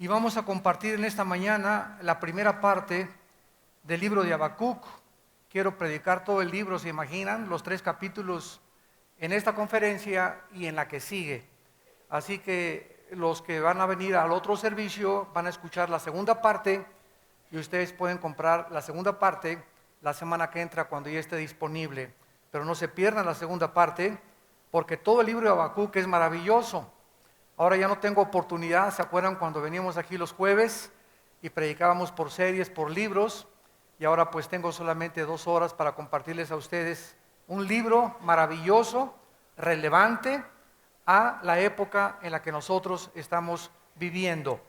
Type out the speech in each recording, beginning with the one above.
Y vamos a compartir en esta mañana la primera parte del libro de Habacuc. Quiero predicar todo el libro, ¿se imaginan? Los 3 capítulos en esta conferencia y en la que sigue. Así que los que van a venir al otro servicio van a escuchar la segunda parte y ustedes pueden comprar la segunda parte la semana que entra cuando ya esté disponible. Pero no se pierdan la segunda parte porque todo el libro de Habacuc es maravilloso. Ahora ya no tengo oportunidad, ¿se acuerdan cuando veníamos aquí los jueves y predicábamos por series, por libros? Y ahora pues tengo solamente 2 horas para compartirles a ustedes un libro maravilloso, relevante a la época en la que nosotros estamos viviendo.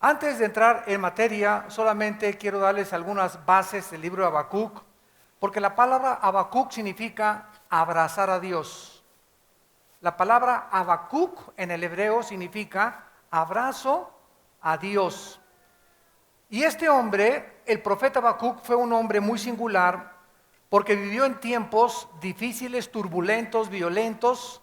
Antes de entrar en materia, solamente quiero darles algunas bases del libro de Habacuc, porque la palabra Habacuc significa abrazar a Dios. La palabra Habacuc en el hebreo significa abrazo a Dios. Y este hombre, el profeta Habacuc, fue un hombre muy singular porque vivió en tiempos difíciles, turbulentos, violentos,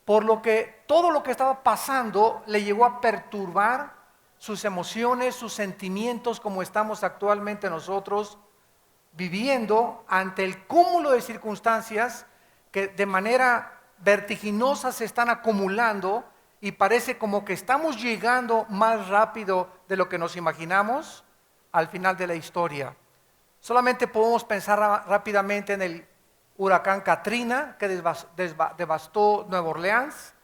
por lo que todo lo que estaba pasando le llegó a perturbar sus emociones, sus sentimientos, como estamos actualmente nosotros viviendo ante el cúmulo de circunstancias que de manera vertiginosa se están acumulando y parece como que estamos llegando más rápido de lo que nos imaginamos al final de la historia. Solamente podemos pensar rápidamente en el huracán Katrina que devastó Nueva Orleans,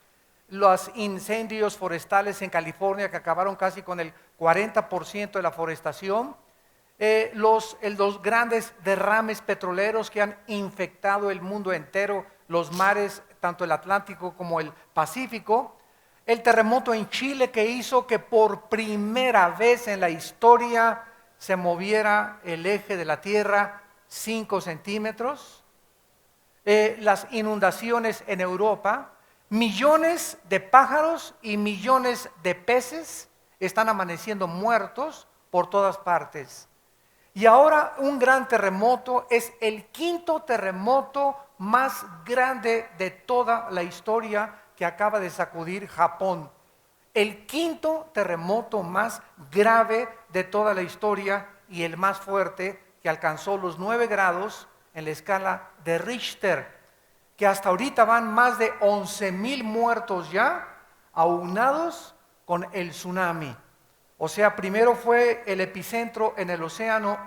los incendios forestales en California que acabaron casi con el 40% de la forestación, los grandes derrames petroleros que han infectado el mundo entero, los mares, tanto el Atlántico como el Pacífico, el terremoto en Chile que hizo que por primera vez en la historia se moviera el eje de la Tierra 5 centímetros, las inundaciones en Europa, millones de pájaros y millones de peces están amaneciendo muertos por todas partes. Y ahora un gran terremoto, es el 5º terremoto más grande de toda la historia que acaba de sacudir Japón. El 5º terremoto más grave de toda la historia y el más fuerte, que alcanzó los 9 grados en la escala de Richter, que hasta ahorita van más de 11,000 muertos ya, aunados con el tsunami. O sea, primero fue el epicentro en el océano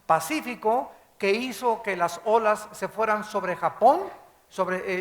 Pacífico que hizo que las olas se fueran sobre Japón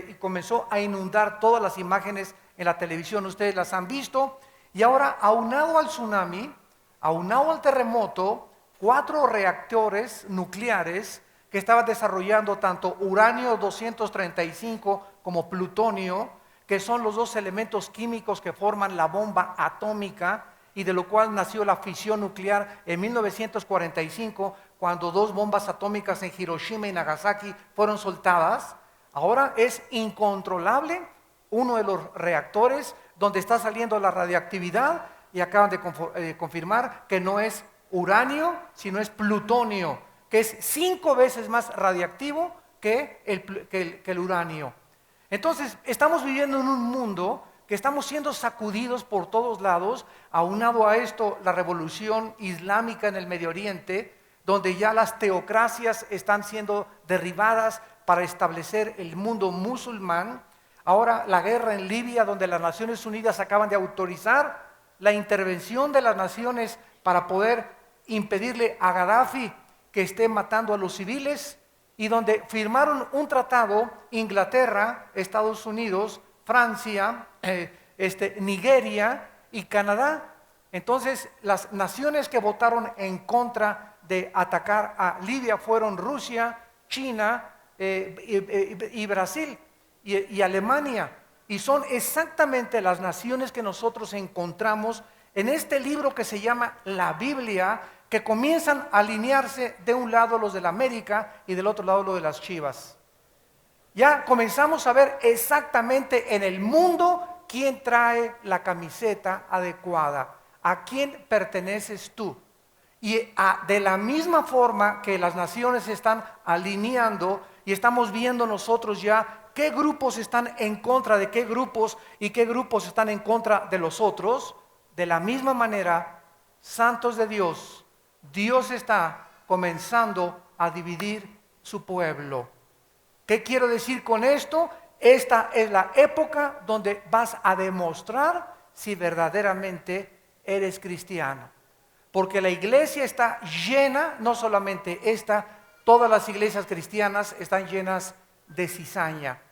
y comenzó a inundar todas las imágenes en la televisión, ustedes las han visto. Y ahora, aunado al tsunami, aunado al terremoto, 4 reactores nucleares que estaban desarrollando tanto uranio 235 como plutonio, que son los 2 elementos químicos que forman la bomba atómica, y de lo cual nació la fisión nuclear en 1945, cuando 2 bombas atómicas en Hiroshima y Nagasaki fueron soltadas. Ahora es incontrolable uno de los reactores donde está saliendo la radiactividad, y acaban de confirmar que no es uranio, sino es plutonio, que es 5 veces más radiactivo que el uranio. Entonces, estamos viviendo en un mundo que estamos siendo sacudidos por todos lados, aunado a esto la revolución islámica en el Medio Oriente, donde ya las teocracias están siendo derribadas para establecer el mundo musulmán. Ahora la guerra en Libia, donde las Naciones Unidas acaban de autorizar la intervención de las naciones para poder impedirle a Gaddafi que esté matando a los civiles, y donde firmaron un tratado Inglaterra, Estados Unidos, Francia, Nigeria y Canadá. Entonces las naciones que votaron en contra de atacar a Libia fueron Rusia, China y Brasil y Alemania, y son exactamente las naciones que nosotros encontramos en este libro que se llama la Biblia, que comienzan a alinearse de un lado los de la América y del otro lado los de las Chivas. Ya comenzamos a ver exactamente en el mundo quién trae la camiseta adecuada, a quién perteneces tú. Y de la misma forma que las naciones se están alineando y estamos viendo nosotros ya qué grupos están en contra de qué grupos y qué grupos están en contra de los otros, De la misma manera, santos de Dios, Dios está comenzando a dividir su pueblo. ¿Qué quiero decir con esto? Esta es la época donde vas a demostrar si verdaderamente eres cristiano. Porque la iglesia está llena, no solamente esta, todas las iglesias cristianas están llenas de cizaña.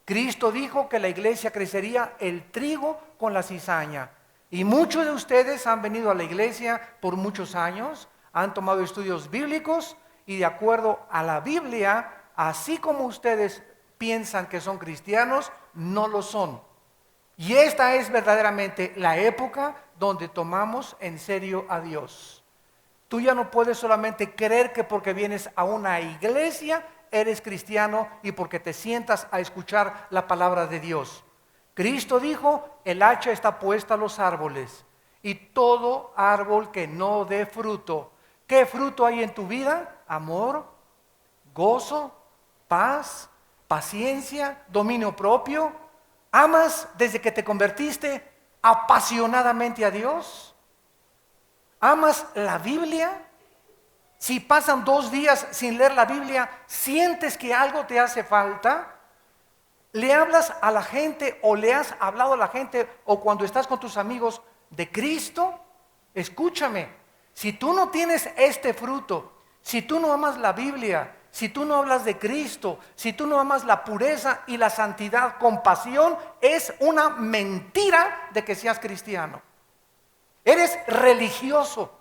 Cristo dijo que la iglesia crecería el trigo con la cizaña. Y muchos de ustedes han venido a la iglesia por muchos años, han tomado estudios bíblicos y de acuerdo a la Biblia, así como ustedes piensan que son cristianos, no lo son. Y esta es verdaderamente la época donde tomamos en serio a Dios. Tú ya no puedes solamente creer que porque vienes a una iglesia eres cristiano y porque te sientas a escuchar la palabra de Dios. Cristo dijo, el hacha está puesta a los árboles y todo árbol que no dé fruto. ¿Qué fruto hay en tu vida? Amor, gozo, paz, paciencia, dominio propio. ¿Amas desde que te convertiste apasionadamente a Dios? ¿Amas la Biblia? Si pasan 2 días sin leer la Biblia, ¿sientes que algo te hace falta? ¿Le hablas a la gente o le has hablado a la gente o cuando estás con tus amigos de Cristo? Escúchame, si tú no tienes este fruto, si tú no amas la Biblia, si tú no hablas de Cristo, si tú no amas la pureza y la santidad con pasión, es una mentira de que seas cristiano. Eres religioso.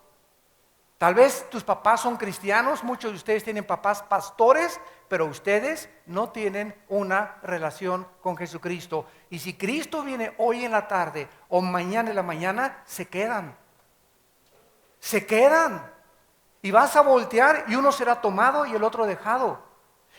Tal vez tus papás son cristianos, muchos de ustedes tienen papás pastores, pero ustedes no tienen una relación con Jesucristo. Y si Cristo viene hoy en la tarde o mañana en la mañana, se quedan. Se quedan. Y vas a voltear y uno será tomado y el otro dejado.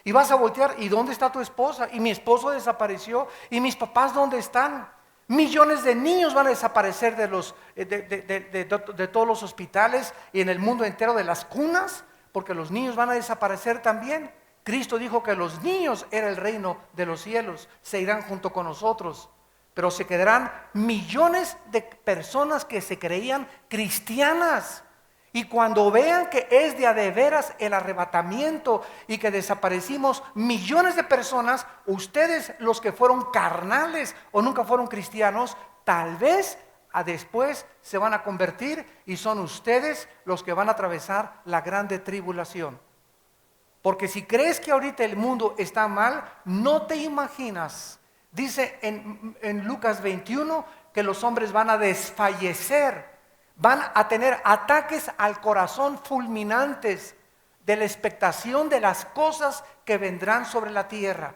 Y vas a voltear, ¿y dónde está tu esposa? Y mi esposo desapareció. ¿Y mis papás dónde están? Millones de niños van a desaparecer de todos los hospitales y en el mundo entero de las cunas, porque los niños van a desaparecer también. Cristo dijo que los niños era el reino de los cielos, se irán junto con nosotros, pero se quedarán millones de personas que se creían cristianas. Y cuando vean que es de a de veras el arrebatamiento y que desaparecimos millones de personas, ustedes los que fueron carnales o nunca fueron cristianos, tal vez después se van a convertir y son ustedes los que van a atravesar la grande tribulación. Porque si crees que ahorita el mundo está mal, no te imaginas. Dice en Lucas 21 que los hombres van a desfallecer. Van a tener ataques al corazón fulminantes de la expectación de las cosas que vendrán sobre la tierra.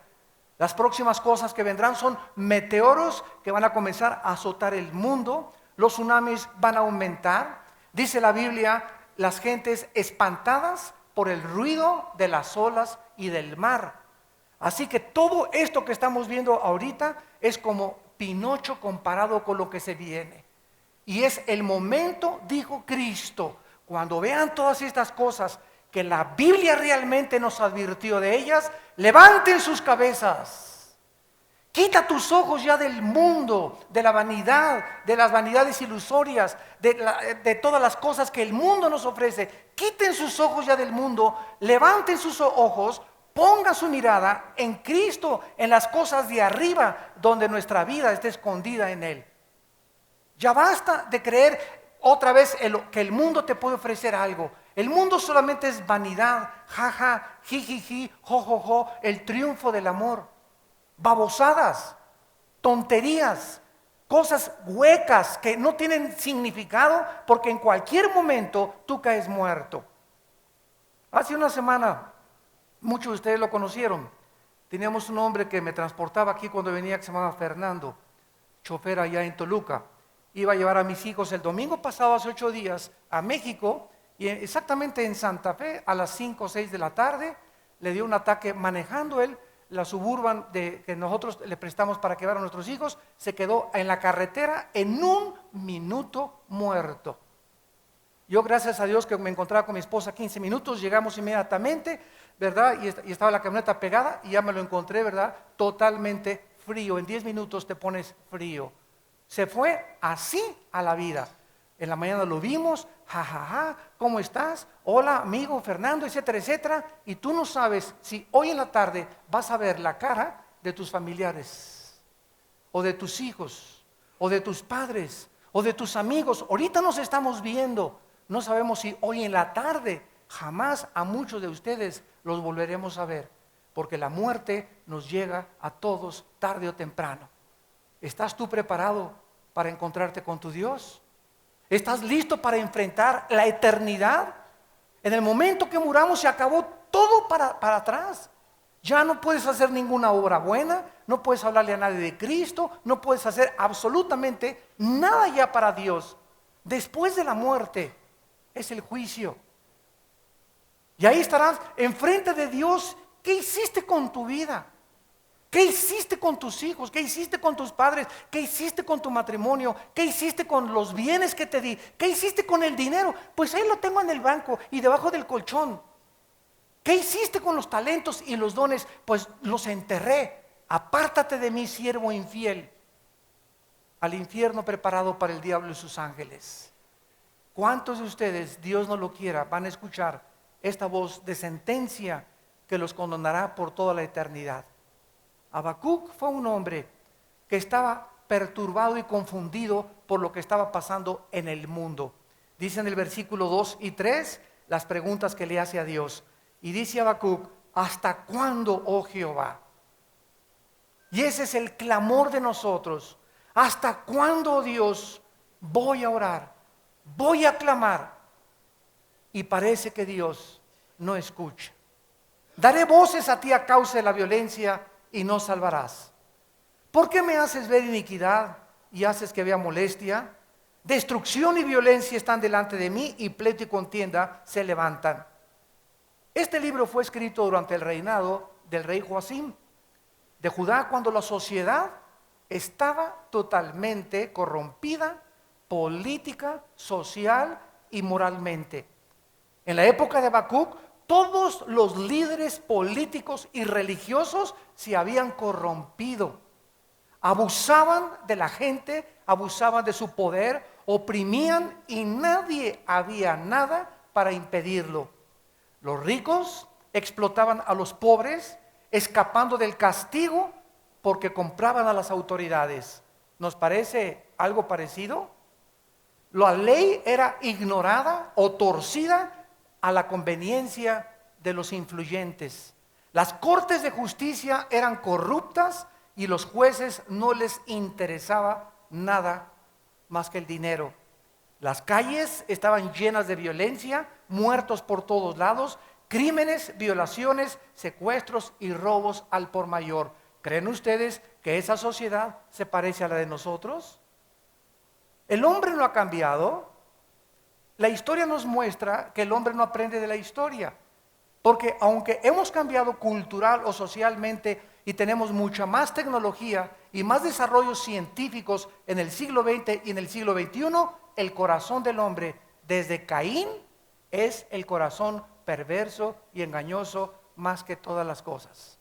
Las próximas cosas que vendrán son meteoros que van a comenzar a azotar el mundo. Los tsunamis van a aumentar. Dice la Biblia, las gentes espantadas por el ruido de las olas y del mar. Así que todo esto que estamos viendo ahorita es como Pinocho comparado con lo que se viene. Y es el momento, dijo Cristo, cuando vean todas estas cosas que la Biblia realmente nos advirtió de ellas, levanten sus cabezas. Quita tus ojos ya del mundo, de la vanidad, de las vanidades ilusorias, de todas las cosas que el mundo nos ofrece. Quiten sus ojos ya del mundo, levanten sus ojos, pongan su mirada en Cristo, en las cosas de arriba, donde nuestra vida está escondida en Él. Ya basta de creer otra vez que el mundo te puede ofrecer algo. El mundo solamente es vanidad, jaja, jijiji, jojojo, el triunfo del amor. Babosadas, tonterías, cosas huecas que no tienen significado porque en cualquier momento tú caes muerto. Hace una semana, muchos de ustedes lo conocieron. Teníamos un hombre que me transportaba aquí cuando venía que se llamaba Fernando, chofer allá en Toluca. Iba a llevar a mis hijos el domingo pasado, hace 8 días, a México, y exactamente en Santa Fe, a las 5 o 6 de la tarde, le dio un ataque manejando él, la Suburban que nosotros le prestamos para que llevar a nuestros hijos, se quedó en la carretera en 1 minuto muerto. Yo, gracias a Dios, que me encontraba con mi esposa 15 minutos, llegamos inmediatamente, ¿verdad? Y estaba la camioneta pegada y ya me lo encontré, ¿verdad? Totalmente frío, en 10 minutos te pones frío. Se fue así a la vida. En la mañana lo vimos, jajaja, ¿cómo estás? Hola, amigo Fernando, etcétera, etcétera. Y tú no sabes si hoy en la tarde vas a ver la cara de tus familiares, o de tus hijos, o de tus padres, o de tus amigos. Ahorita nos estamos viendo. No sabemos si hoy en la tarde, jamás a muchos de ustedes los volveremos a ver, porque la muerte nos llega a todos tarde o temprano. ¿Estás tú preparado para encontrarte con tu Dios? ¿Estás listo para enfrentar la eternidad? En el momento que muramos se acabó todo para atrás. Ya no puedes hacer ninguna obra buena, no puedes hablarle a nadie de Cristo, no puedes hacer absolutamente nada ya para Dios. Después de la muerte es el juicio. Y ahí estarás enfrente de Dios. ¿Qué hiciste con tu vida? ¿Qué hiciste con tus hijos? ¿Qué hiciste con tus padres? ¿Qué hiciste con tu matrimonio? ¿Qué hiciste con los bienes que te di? ¿Qué hiciste con el dinero? Pues ahí lo tengo en el banco y debajo del colchón. ¿Qué hiciste con los talentos y los dones? Pues los enterré. Apártate de mí, siervo infiel, al infierno preparado para el diablo y sus ángeles. ¿Cuántos de ustedes, Dios no lo quiera, van a escuchar esta voz de sentencia que los condenará por toda la eternidad? Habacuc fue un hombre que estaba perturbado y confundido por lo que estaba pasando en el mundo. Dice en el versículo 2 y 3 las preguntas que le hace a Dios. Y dice Habacuc: ¿hasta cuándo, oh Jehová? Y ese es el clamor de nosotros. ¿Hasta cuándo, oh Dios, voy a orar? Voy a clamar. Y parece que Dios no escucha. Daré voces a ti a causa de la violencia y no salvarás. ¿Por qué me haces ver iniquidad y haces que vea molestia? Destrucción y violencia están delante de mí, y pleito y contienda se levantan. Este libro fue escrito durante el reinado del rey Joacim de Judá, cuando la sociedad estaba totalmente corrompida, política, social y moralmente. En la época de Habacuc, todos los líderes políticos y religiosos se habían corrompido. Abusaban de la gente, abusaban de su poder, oprimían, y nadie había nada para impedirlo. Los ricos explotaban a los pobres, escapando del castigo porque compraban a las autoridades. ¿Nos parece algo parecido? La ley era ignorada o torcida a la conveniencia de los influyentes. Las cortes de justicia eran corruptas y los jueces no les interesaba nada más que el dinero. Las calles estaban llenas de violencia, muertos por todos lados, crímenes, violaciones, secuestros y robos al por mayor. ¿Creen ustedes que esa sociedad se parece a la de nosotros? El hombre no ha cambiado. La historia nos muestra que el hombre no aprende de la historia, porque aunque hemos cambiado cultural o socialmente y tenemos mucha más tecnología y más desarrollos científicos en el siglo XX y en el siglo XXI, el corazón del hombre desde Caín es el corazón perverso y engañoso más que todas las cosas.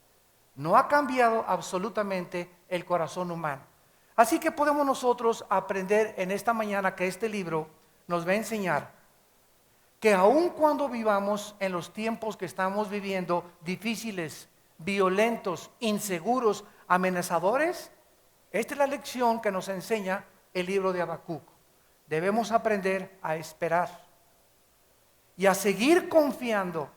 No ha cambiado absolutamente el corazón humano. Así que podemos nosotros aprender en esta mañana que este libro nos va a enseñar que aun cuando vivamos en los tiempos que estamos viviendo, difíciles, violentos, inseguros, amenazadores, esta es la lección que nos enseña el libro de Habacuc. Debemos aprender a esperar y a seguir confiando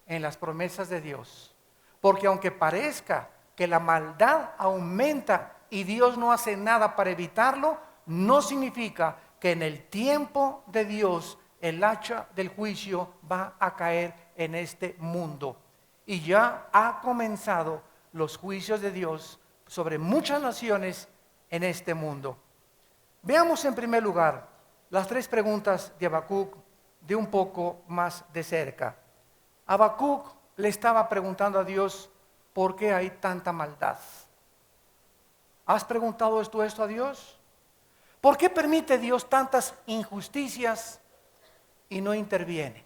en las promesas de Dios, porque aunque parezca que la maldad aumenta y Dios no hace nada para evitarlo, no significa que en el tiempo de Dios el hacha del juicio va a caer en este mundo. Y ya ha comenzado los juicios de Dios sobre muchas naciones en este mundo. Veamos en primer lugar las tres preguntas de Habacuc de un poco más de cerca. Habacuc le estaba preguntando a Dios: ¿por qué hay tanta maldad? ¿Has preguntado esto a Dios? ¿Por qué permite Dios tantas injusticias y no interviene?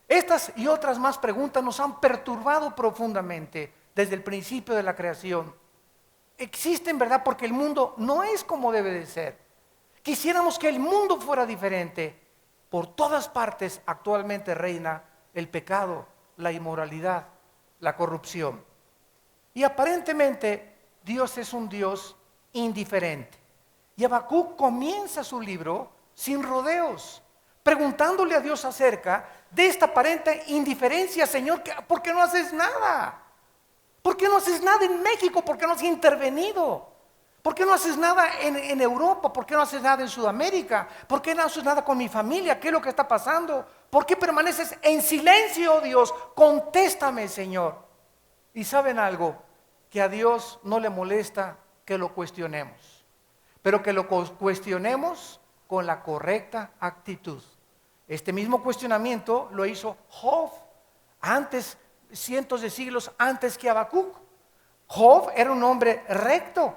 Estas y otras más preguntas nos han perturbado profundamente desde el principio de la creación. existen, ¿verdad? Porque el mundo no es como debe de ser. Quisiéramos que el mundo fuera diferente. Por todas partes actualmente reina el pecado, la inmoralidad, la corrupción. Y aparentemente Dios es un Dios indiferente. Y Habacuc comienza su libro sin rodeos, preguntándole a Dios acerca de esta aparente indiferencia. Señor, ¿por qué no haces nada? ¿Por qué no haces nada en México? ¿Por qué no has intervenido? ¿Por qué no haces nada en Europa? ¿Por qué no haces nada en Sudamérica? ¿Por qué no haces nada con mi familia? ¿Qué es lo que está pasando? ¿Por qué permaneces en silencio, oh Dios? Contéstame, Señor. Y ¿saben algo? Que a Dios no le molesta que lo cuestionemos, pero que lo cuestionemos con la correcta actitud. Este mismo cuestionamiento lo hizo Job antes, cientos de siglos antes que Habacuc. Job era un hombre recto,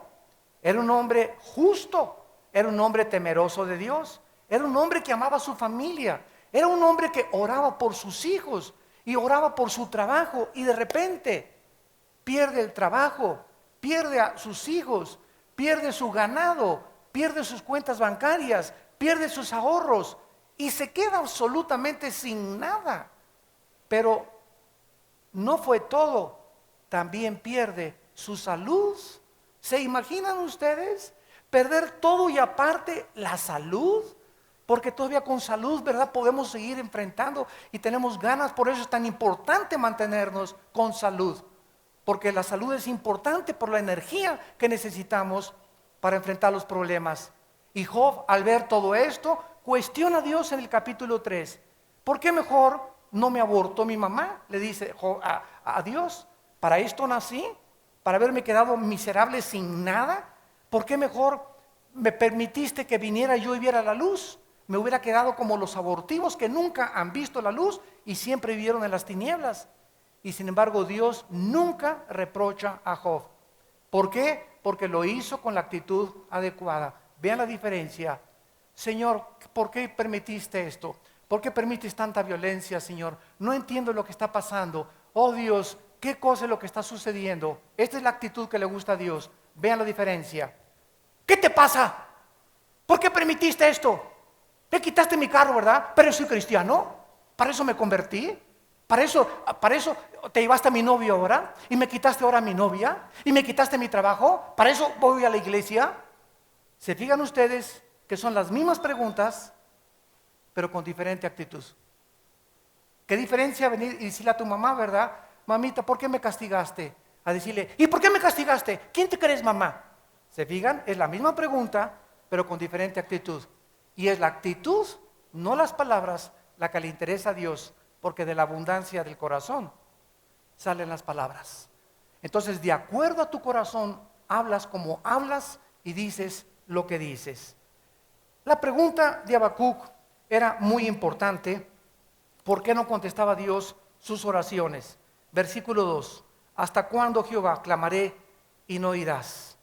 era un hombre justo, era un hombre temeroso de Dios, era un hombre que amaba a su familia, era un hombre que oraba por sus hijos y oraba por su trabajo, y de repente pierde el trabajo, pierde a sus hijos, pierde su ganado, pierde sus cuentas bancarias, pierde sus ahorros y se queda absolutamente sin nada. Pero no fue todo, también pierde su salud. ¿Se imaginan ustedes perder todo y aparte la salud? Porque todavía con salud, ¿verdad?, podemos seguir enfrentando y tenemos ganas. Por eso es tan importante mantenernos con salud, porque la salud es importante por la energía que necesitamos para enfrentar los problemas. Y Job, al ver todo esto, cuestiona a Dios en el capítulo 3. ¿Por qué mejor no me abortó mi mamá? Le dice Job a Dios. ¿Para esto nací? ¿Para haberme quedado miserable sin nada? ¿Por qué mejor me permitiste que viniera yo y viera la luz? Me hubiera quedado como los abortivos que nunca han visto la luz y siempre vivieron en las tinieblas. Y sin embargo Dios nunca reprocha a Job. ¿Por qué? Porque lo hizo con la actitud adecuada. Vean la diferencia. Señor, ¿por qué permitiste esto? ¿Por qué permites tanta violencia, Señor? No entiendo lo que está pasando. Oh Dios, ¿qué cosa es lo que está sucediendo? Esta es la actitud que le gusta a Dios. Vean la diferencia. ¿Qué te pasa? ¿Por qué permitiste esto? Me quitaste mi carro, ¿verdad? Pero soy cristiano. ¿Para eso me convertí? ¿Para eso te llevaste a mi novio ahora? ¿Y me quitaste ahora a mi novia? ¿Y me quitaste mi trabajo? ¿Para eso voy a la iglesia? ¿Se fijan ustedes que son las mismas preguntas, pero con diferente actitud? ¿Qué diferencia venir y decirle a tu mamá, verdad? Mamita, ¿por qué me castigaste? A decirle, ¿y por qué me castigaste? ¿Quién te crees, mamá? ¿Se fijan? Es la misma pregunta, pero con diferente actitud. Y es la actitud, no las palabras, la que le interesa a Dios, porque de la abundancia del corazón salen las palabras. Entonces, de acuerdo a tu corazón, hablas como hablas y dices lo que dices. La pregunta de Habacuc era muy importante. ¿Por qué no contestaba Dios sus oraciones? Versículo 2. ¿Hasta cuándo, Jehová, clamaré y no oirás?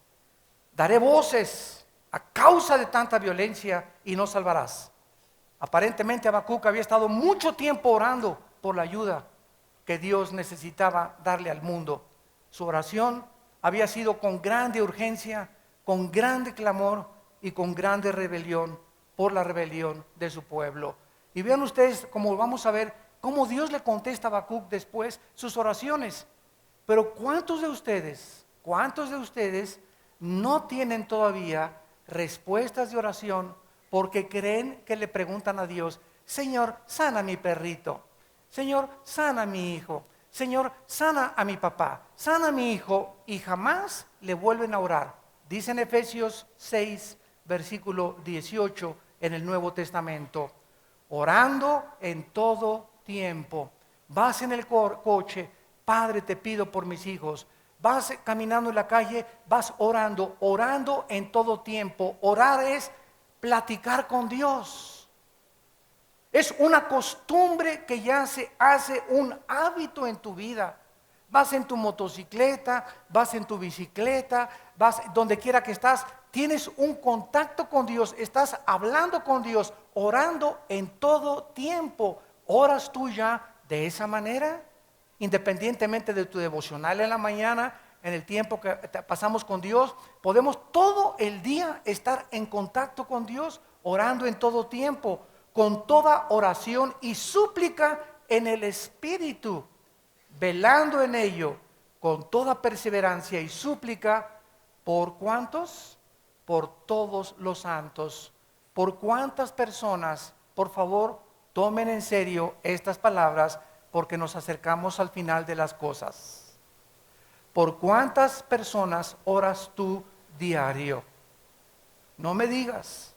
Daré voces a causa de tanta violencia y no salvarás. Aparentemente Habacuc había estado mucho tiempo orando por la ayuda que Dios necesitaba darle al mundo. Su oración había sido con grande urgencia, con grande clamor y con grande rebelión por la rebelión de su pueblo. Y vean ustedes, como vamos a ver, cómo Dios le contesta a Habacuc después sus oraciones. Pero ¿cuántos de ustedes no tienen todavía respuestas de oración porque creen que le preguntan a Dios, Señor, sana a mi perrito, Señor, sana a mi hijo, Señor, sana a mi papá, sana a mi hijo, y jamás le vuelven a orar? Dice en Efesios 6, versículo 18 en el Nuevo Testamento, orando en todo tiempo. Vas en el coche, Padre, te pido por mis hijos. Vas caminando en la calle, vas orando, orando en todo tiempo. Orar es platicar con Dios. Es una costumbre que ya se hace un hábito en tu vida. Vas en tu motocicleta, vas en tu bicicleta, vas donde quiera que estás, tienes un contacto con Dios, estás hablando con Dios, orando en todo tiempo. ¿Oras tú ya de esa manera? Independientemente de tu devocional en la mañana, en el tiempo que pasamos con Dios, podemos todo el día estar en contacto con Dios, orando en todo tiempo, con toda oración y súplica en el Espíritu, velando en ello con toda perseverancia y súplica. ¿Por cuántos? Por todos los santos. ¿Por cuántas personas? Por favor, tomen en serio estas palabras, porque nos acercamos al final de las cosas. ¿Por cuántas personas oras tú diario? No me digas.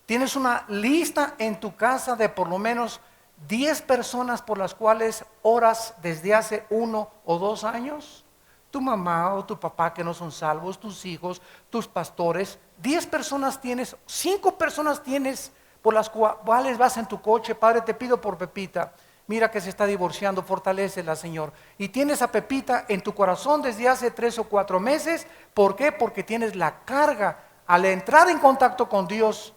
¿Tienes una lista en tu casa de por lo menos 10 personas por las cuales oras desde hace 1 o 2 años? Tu mamá o tu papá que no son salvos, tus hijos, tus pastores. 10 personas tienes, 5 personas tienes por las cuales vas en tu coche. Padre, te pido por Pepita. Mira que se está divorciando, fortalécela, Señor. Y tienes a Pepita en tu corazón desde hace 3 o 4 meses. ¿Por qué? Porque tienes la carga. Al entrar en contacto con Dios,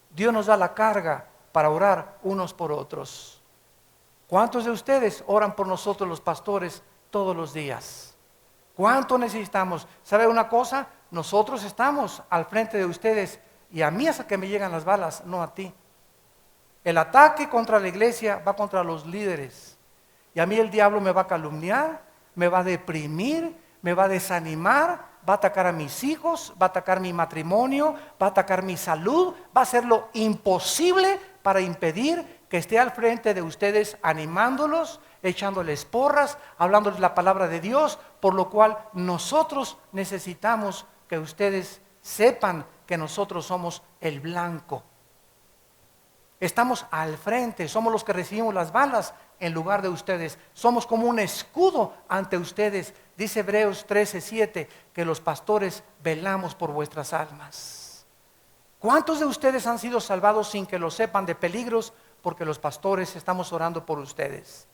Dios nos da la carga para orar unos por otros. ¿Cuántos de ustedes oran por nosotros los pastores todos los días? ¿Cuánto necesitamos? ¿Sabe una cosa? Nosotros estamos al frente de ustedes y a mí es a que me llegan las balas, no a ti. El ataque contra la iglesia va contra los líderes. Y a mí el diablo me va a calumniar, me va a deprimir, me va a desanimar, va a atacar a mis hijos, va a atacar mi matrimonio, va a atacar mi salud, va a hacer lo imposible para impedir que esté al frente de ustedes animándolos, echándoles porras, hablándoles la palabra de Dios, por lo cual nosotros necesitamos que ustedes sepan que nosotros somos el blanco. Estamos al frente, somos los que recibimos las balas en lugar de ustedes. Somos como un escudo ante ustedes. Dice Hebreos 13:7 que los pastores velamos por vuestras almas. ¿Cuántos de ustedes han sido salvados sin que lo sepan de peligros? Porque los pastores estamos orando por ustedes.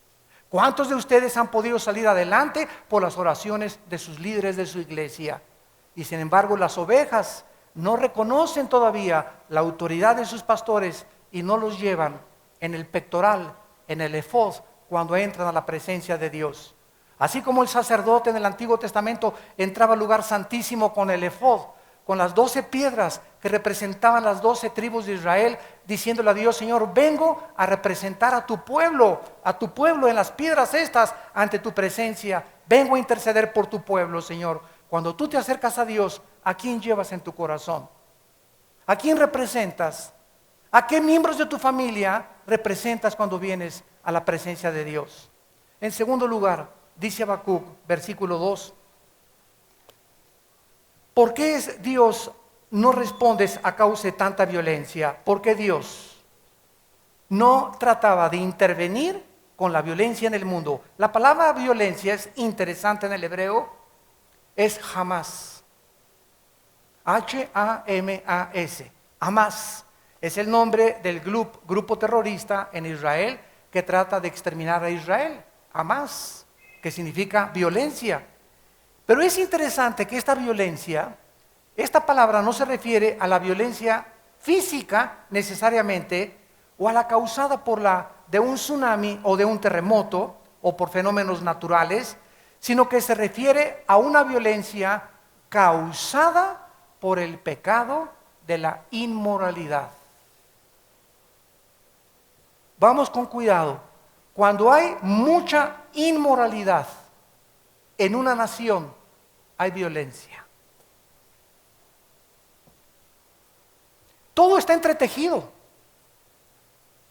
¿Cuántos de ustedes han podido salir adelante por las oraciones de sus líderes de su iglesia? Y sin embargo las ovejas no reconocen todavía la autoridad de sus pastores y no los llevan en el pectoral, en el efod, cuando entran a la presencia de Dios. Así como el sacerdote en el Antiguo Testamento entraba al lugar santísimo con el efod, con las 12 piedras que representaban las 12 tribus de Israel, diciéndole a Dios: Señor, vengo a representar a tu pueblo en las piedras estas ante tu presencia. Vengo a interceder por tu pueblo, Señor. Cuando tú te acercas a Dios, ¿a quién llevas en tu corazón? ¿A quién representas? ¿A qué miembros de tu familia representas cuando vienes a la presencia de Dios? En segundo lugar, dice Habacuc, versículo 2, ¿por qué Dios no respondes a causa de tanta violencia? ¿Por qué Dios no trataba de intervenir con la violencia en el mundo? La palabra violencia es interesante en el hebreo, es Hamas. H-A-M-A-S, Hamas. Es el nombre del grupo terrorista en Israel que trata de exterminar a Israel. Hamas, que significa violencia. Pero es interesante que esta violencia, esta palabra no se refiere a la violencia física necesariamente, o a la causada de un tsunami o de un terremoto o por fenómenos naturales, sino que se refiere a una violencia causada por el pecado de la inmoralidad. Vamos con cuidado. Cuando hay mucha inmoralidad en una nación, hay violencia. Todo está entretejido.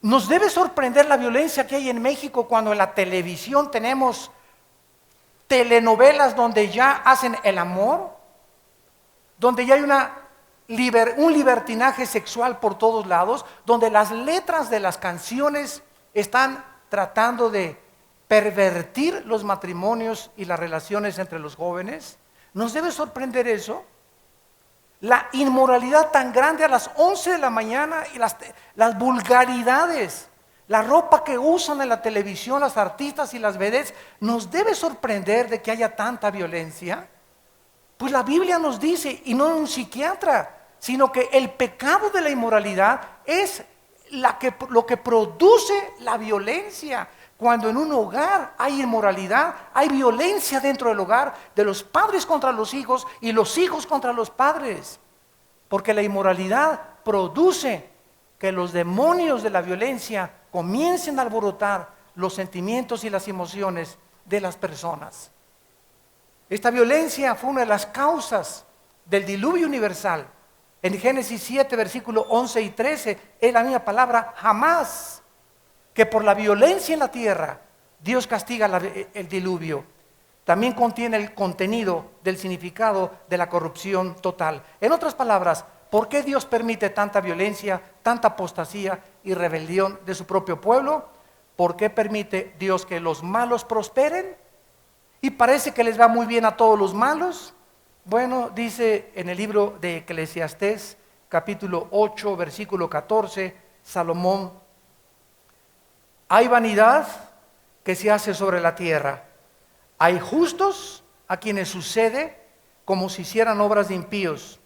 Nos debe sorprender la violencia que hay en México cuando en la televisión tenemos telenovelas donde ya hacen el amor, donde ya hay un libertinaje sexual por todos lados, donde las letras de las canciones están tratando de pervertir los matrimonios y las relaciones entre los jóvenes. ¿Nos debe sorprender eso? La inmoralidad tan grande a las 11 de la mañana y las vulgaridades, la ropa que usan en la televisión las artistas y las vedettes. ¿Nos debe sorprender de que haya tanta violencia? Pues la Biblia nos dice, y no un psiquiatra, sino que el pecado de la inmoralidad es lo que produce la violencia. Cuando en un hogar hay inmoralidad, hay violencia dentro del hogar, de los padres contra los hijos y los hijos contra los padres. Porque la inmoralidad produce que los demonios de la violencia comiencen a alborotar los sentimientos y las emociones de las personas. Esta violencia fue una de las causas del diluvio universal. En Génesis 7, versículos 11 y 13, es la misma palabra jamás, que por la violencia en la tierra, Dios castiga el diluvio. También contiene el contenido del significado de la corrupción total. En otras palabras, ¿por qué Dios permite tanta violencia, tanta apostasía y rebelión de su propio pueblo? ¿Por qué permite Dios que los malos prosperen? ¿Y parece que les va muy bien a todos los malos? Bueno, dice en el libro de Eclesiastés, capítulo 8, versículo 14, Salomón: hay vanidad que se hace sobre la tierra. Hay justos a quienes sucede como si hicieran obras de impíos.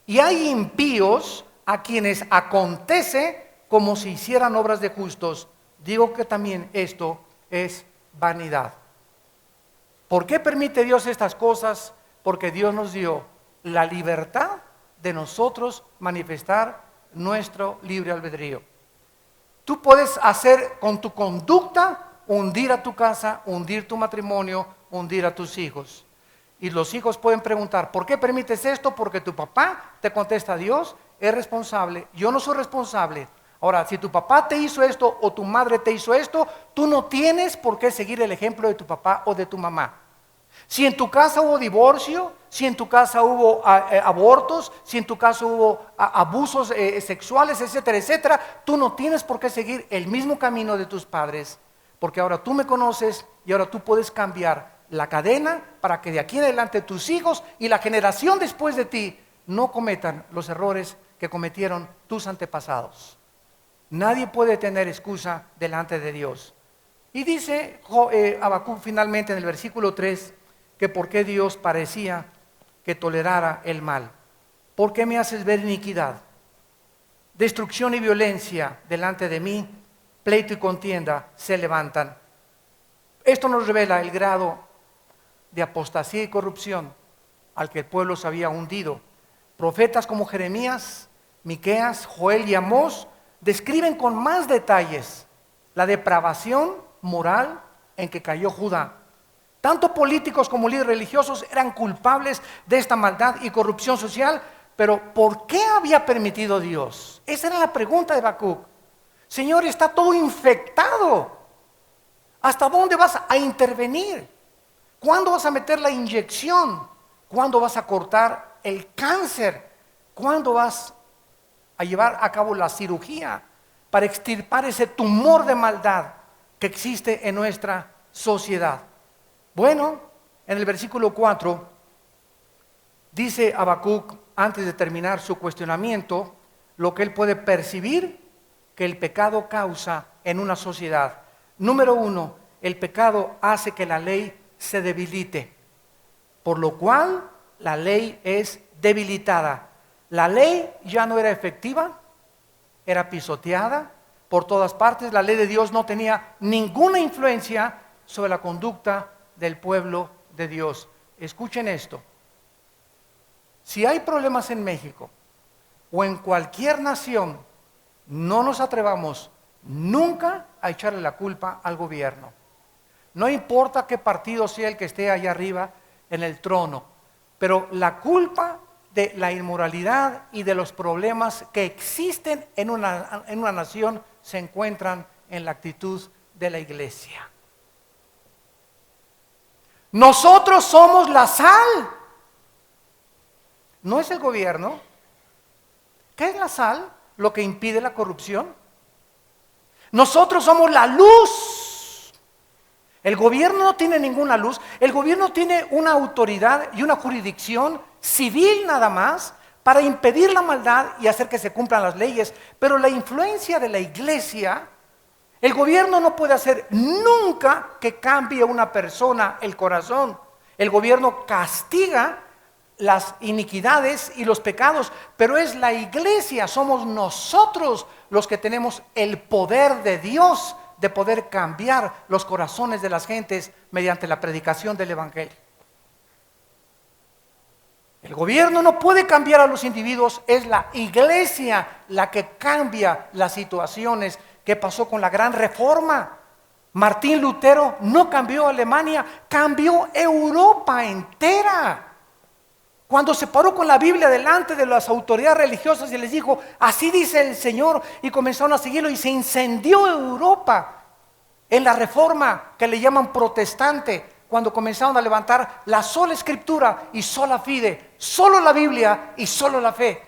Y hay impíos a quienes acontece como si hicieran obras de justos. Digo que también esto es vanidad. ¿Por qué permite Dios estas cosas? Porque Dios nos dio la libertad de nosotros manifestar nuestro libre albedrío. Tú puedes hacer con tu conducta hundir a tu casa, hundir tu matrimonio, hundir a tus hijos. Y los hijos pueden preguntar: ¿por qué permites esto? Porque tu papá te contesta: Dios es responsable, yo no soy responsable. Ahora, si tu papá te hizo esto o tu madre te hizo esto, tú no tienes por qué seguir el ejemplo de tu papá o de tu mamá. Si en tu casa hubo divorcio, si en tu casa hubo abortos, si en tu casa hubo abusos sexuales, etcétera, etcétera, tú no tienes por qué seguir el mismo camino de tus padres, porque ahora tú me conoces y ahora tú puedes cambiar la cadena para que de aquí en adelante tus hijos y la generación después de ti no cometan los errores que cometieron tus antepasados. Nadie puede tener excusa delante de Dios. Y dice Habacuc finalmente en el versículo 3 que por qué Dios parecía que tolerara el mal. ¿Por qué me haces ver iniquidad? Destrucción y violencia delante de mí, pleito y contienda se levantan. Esto nos revela el grado de apostasía y corrupción al que el pueblo se había hundido. Profetas como Jeremías, Miqueas, Joel y Amós describen con más detalles la depravación moral en que cayó Judá. Tanto políticos como líderes religiosos eran culpables de esta maldad y corrupción social, pero ¿por qué había permitido Dios? Esa era la pregunta de Habacuc. Señor, está todo infectado. ¿Hasta dónde vas a intervenir? ¿Cuándo vas a meter la inyección? ¿Cuándo vas a cortar el cáncer? ¿Cuándo vas a llevar a cabo la cirugía para extirpar ese tumor de maldad que existe en nuestra sociedad? Bueno, en el versículo 4 dice Habacuc, antes de terminar su cuestionamiento, lo que él puede percibir que el pecado causa en una sociedad. Número 1, el pecado hace que la ley se debilite, por lo cual la ley es debilitada. La ley ya no era efectiva, era pisoteada por todas partes. La ley de Dios no tenía ninguna influencia sobre la conducta del pueblo de Dios. Escuchen esto: si hay problemas en México o en cualquier nación, no nos atrevamos nunca a echarle la culpa al gobierno. No importa qué partido sea el que esté allá arriba en el trono, pero la culpa de la inmoralidad y de los problemas que existen en una nación se encuentran en la actitud de la iglesia. Nosotros somos la sal, no es el gobierno. ¿Qué es la sal? Lo que impide la corrupción. Nosotros somos la luz. El gobierno no tiene ninguna luz. El gobierno tiene una autoridad y una jurisdicción civil nada más para impedir la maldad y hacer que se cumplan las leyes. Pero la influencia de la iglesia, el gobierno no puede hacer nunca que cambie a una persona el corazón. El gobierno castiga las iniquidades y los pecados, pero es la iglesia, somos nosotros los que tenemos el poder de Dios de poder cambiar los corazones de las gentes mediante la predicación del Evangelio. El gobierno no puede cambiar a los individuos, es la iglesia la que cambia las situaciones. ¿Qué pasó con la gran reforma? Martín Lutero no cambió Alemania, cambió Europa entera. Cuando se paró con la Biblia delante de las autoridades religiosas y les dijo, así dice el Señor, y comenzaron a seguirlo y se incendió Europa en la reforma que le llaman protestante, cuando comenzaron a levantar la sola escritura y sola fide, solo la Biblia y solo la fe.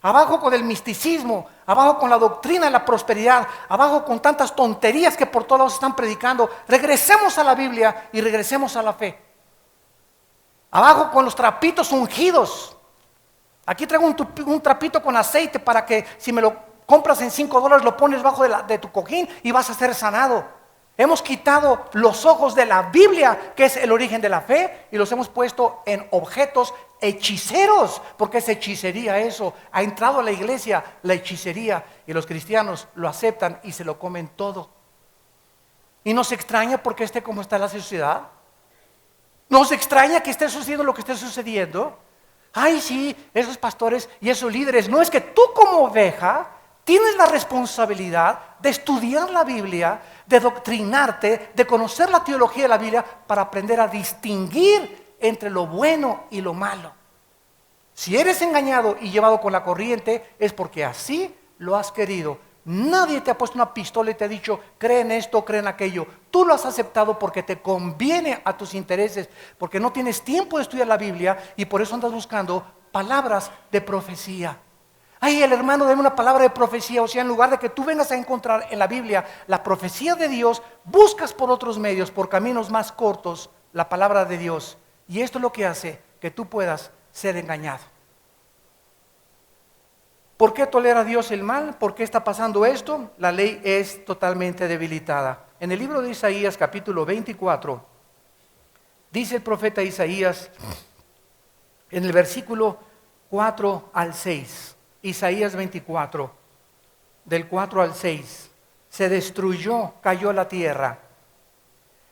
Abajo con el misticismo, abajo con la doctrina de la prosperidad, abajo con tantas tonterías que por todos lados están predicando. Regresemos a la Biblia y regresemos a la fe. Abajo con los trapitos ungidos. Aquí traigo un trapito con aceite para que si me lo compras en $5 lo pones bajo de tu cojín y vas a ser sanado. Hemos quitado los ojos de la Biblia, que es el origen de la fe, y los hemos puesto en objetos hechiceros, porque es hechicería eso. Ha entrado a la iglesia la hechicería y los cristianos lo aceptan y se lo comen todo. Y nos extraña porque esté como está la sociedad. Nos extraña que esté sucediendo lo que esté sucediendo. Ay, sí, esos pastores y esos líderes. No, es que tú como oveja tienes la responsabilidad de estudiar la Biblia, de doctrinarte, de conocer la teología de la Biblia para aprender a distinguir entre lo bueno y lo malo. Si eres engañado y llevado con la corriente, es porque así lo has querido. Nadie te ha puesto una pistola y te ha dicho, cree en esto, cree en aquello. Tú lo has aceptado porque te conviene a tus intereses, porque no tienes tiempo de estudiar la Biblia y por eso andas buscando palabras de profecía. Ay, el hermano, dame una palabra de profecía. O sea, en lugar de que tú vengas a encontrar en la Biblia la profecía de Dios, buscas por otros medios, por caminos más cortos, la palabra de Dios. Y esto es lo que hace que tú puedas ser engañado. ¿Por qué tolera Dios el mal? ¿Por qué está pasando esto? La ley es totalmente debilitada. En el libro de Isaías, capítulo 24, dice el profeta Isaías, en el versículo 4 al 6, Isaías 24, del 4 al 6, se destruyó, cayó la tierra,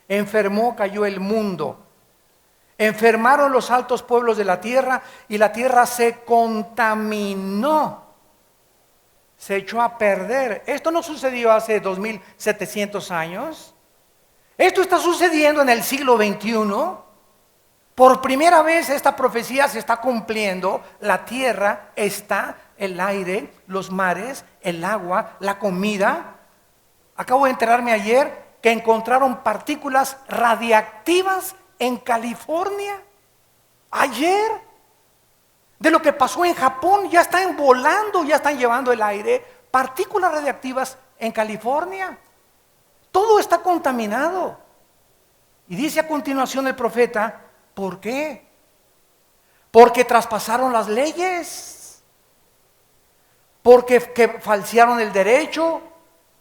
enfermó, cayó el mundo, enfermaron los altos pueblos de la tierra y la tierra se contaminó. Se echó a perder. Esto no sucedió hace 2700 años. Esto está sucediendo en el siglo XXI. Por primera vez esta profecía se está cumpliendo. La tierra está, el aire, los mares, el agua, la comida. Acabo de enterarme ayer que encontraron partículas radiactivas en California. Ayer. De lo que pasó en Japón, ya están volando, ya están llevando el aire, partículas radiactivas en California. Todo está contaminado. Y dice a continuación el profeta, ¿por qué? Porque traspasaron las leyes, porque falsearon el derecho,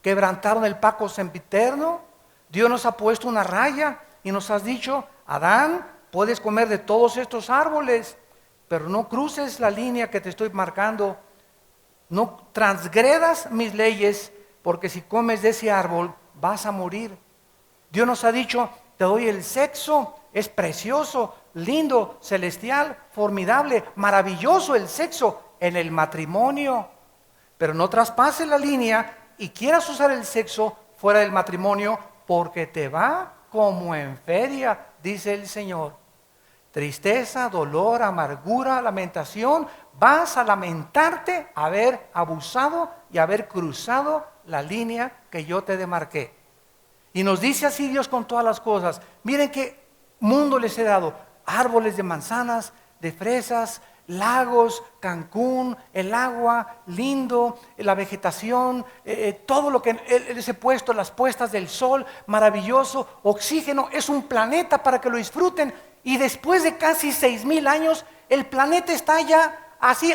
quebrantaron el pacto sempiterno. Dios nos ha puesto una raya y nos has dicho, Adán, puedes comer de todos estos árboles, pero no cruces la línea que te estoy marcando, no transgredas mis leyes, porque si comes de ese árbol vas a morir. Dios nos ha dicho, te doy el sexo, es precioso, lindo, celestial, formidable, maravilloso el sexo en el matrimonio, pero no traspases la línea y quieras usar el sexo fuera del matrimonio, porque te va como en feria, dice el Señor. Tristeza, dolor, amargura, lamentación. Vas a lamentarte haber abusado y haber cruzado la línea que yo te demarqué. Y nos dice así Dios con todas las cosas. Miren qué mundo les he dado. Árboles de manzanas, de fresas, lagos, Cancún, el agua, lindo, la vegetación, todo lo que les he puesto, las puestas del sol, maravilloso, oxígeno. Es un planeta para que lo disfruten. Y después de casi 6000 años, el planeta está ya así.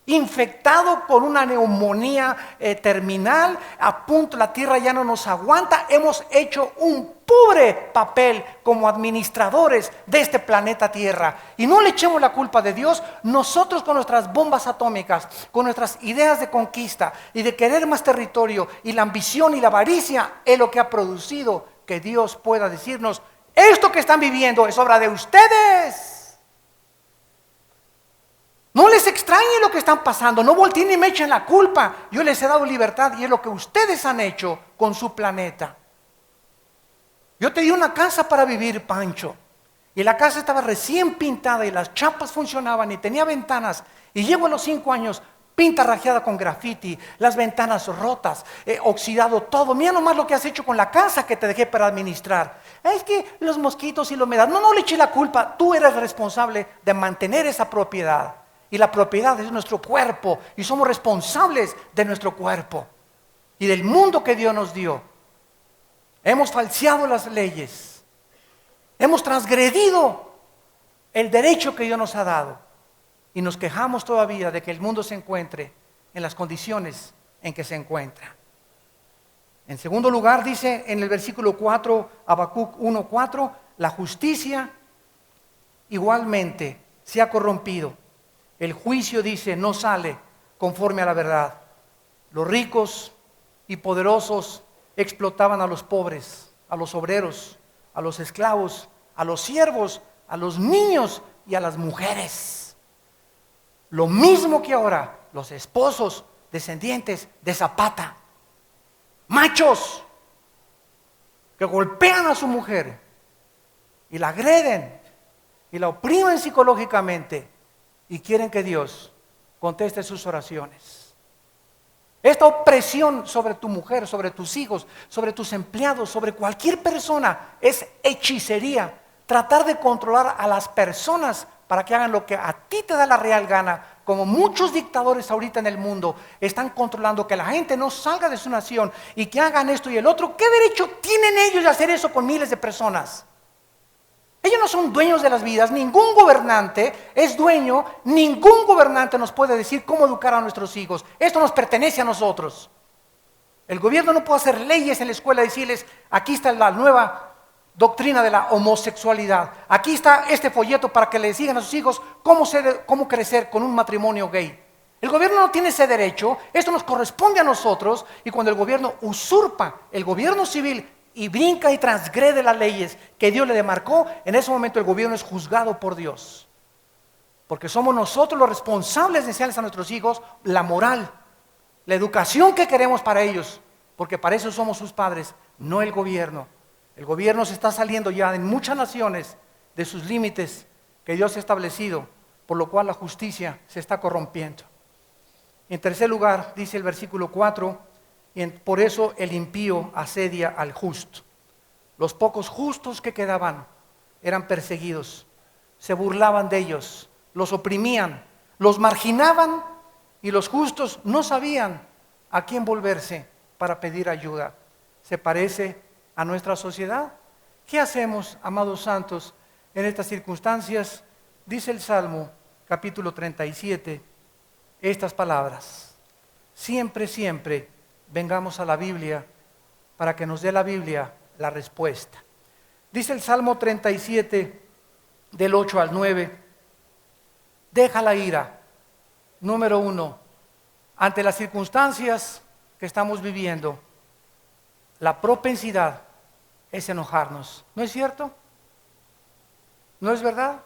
infectado con una neumonía terminal, a punto, la tierra ya no nos aguanta. Hemos hecho un pobre papel como administradores de este planeta Tierra. Y no le echemos la culpa de Dios. Nosotros, con nuestras bombas atómicas, con nuestras ideas de conquista y de querer más territorio, y la ambición y la avaricia, es lo que ha producido que Dios pueda decirnos: esto que están viviendo es obra de ustedes. No les extrañe lo que están pasando, no volteen y me echen la culpa. Yo les he dado libertad y es lo que ustedes han hecho con su planeta. Yo te di una casa para vivir, Pancho, y la casa estaba recién pintada y las chapas funcionaban y tenía ventanas, y llevo a los 5 años, pinta rajeada con grafiti, las ventanas rotas, oxidado todo. Mira nomás lo que has hecho con la casa que te dejé para administrar. Es que los mosquitos y la humedad. No le eches la culpa, tú eres responsable de mantener esa propiedad. Y la propiedad es nuestro cuerpo, y somos responsables de nuestro cuerpo y del mundo que Dios nos dio. Hemos falseado las leyes, hemos transgredido el derecho que Dios nos ha dado, y nos quejamos todavía de que el mundo se encuentre en las condiciones en que se encuentra. En segundo lugar, dice en el versículo 4, Habacuc 1:4, la justicia igualmente se ha corrompido. El juicio, dice, no sale conforme a la verdad. Los ricos y poderosos explotaban a los pobres, a los obreros, a los esclavos, a los siervos, a los niños y a las mujeres. Lo mismo que ahora los esposos descendientes de Zapata, machos que golpean a su mujer y la agreden y la oprimen psicológicamente, y quieren que Dios conteste sus oraciones. Esta opresión sobre tu mujer, sobre tus hijos, sobre tus empleados, sobre cualquier persona, es hechicería. Tratar de controlar a las personas para que hagan lo que a ti te da la real gana, como muchos dictadores ahorita en el mundo están controlando que la gente no salga de su nación y que hagan esto y el otro. ¿Qué derecho tienen ellos de hacer eso con miles de personas? Ellos no son dueños de las vidas, ningún gobernante es dueño, ningún gobernante nos puede decir cómo educar a nuestros hijos. Esto nos pertenece a nosotros. El gobierno no puede hacer leyes en la escuela y decirles: aquí está la nueva doctrina de la homosexualidad, aquí está este folleto para que le digan a sus hijos cómo crecer con un matrimonio gay. El gobierno no tiene ese derecho, esto nos corresponde a nosotros, y cuando el gobierno usurpa el gobierno civil y brinca y transgrede las leyes que Dios le demarcó, en ese momento el gobierno es juzgado por Dios. Porque somos nosotros los responsables de enseñarles a nuestros hijos la moral, la educación que queremos para ellos, porque para eso somos sus padres, no el gobierno. El gobierno se está saliendo ya en muchas naciones de sus límites que Dios ha establecido, por lo cual la justicia se está corrompiendo. En tercer lugar, dice el versículo 4, y por eso el impío asedia al justo. Los pocos justos que quedaban eran perseguidos, se burlaban de ellos, los oprimían, los marginaban, y los justos no sabían a quién volverse para pedir ayuda. ¿Se parece a nuestra sociedad? ¿Qué hacemos, amados santos, en estas circunstancias? Dice el Salmo, capítulo 37, estas palabras: siempre, siempre vengamos a la Biblia para que nos dé la Biblia la respuesta. Dice el Salmo 37, del 8 al 9, deja la ira. Número 1, ante las circunstancias que estamos viviendo, la propensidad es enojarnos. ¿No es cierto? ¿No es verdad?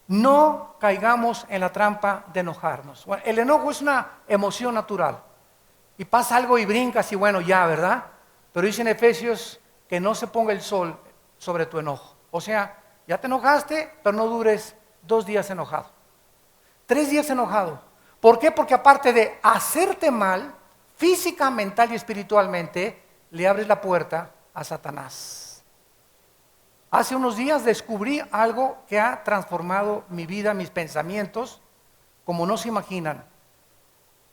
No caigamos en la trampa de enojarnos. Bueno, el enojo es una emoción natural. Y pasa algo y brincas y bueno, ya, ¿verdad? Pero dice en Efesios que no se ponga el sol sobre tu enojo. O sea, ya te enojaste, pero no dures 2 días enojado. 3 días enojado. ¿Por qué? Porque aparte de hacerte mal, física, mental y espiritualmente, le abres la puerta a Satanás. Hace unos días descubrí algo que ha transformado mi vida, mis pensamientos, como no se imaginan.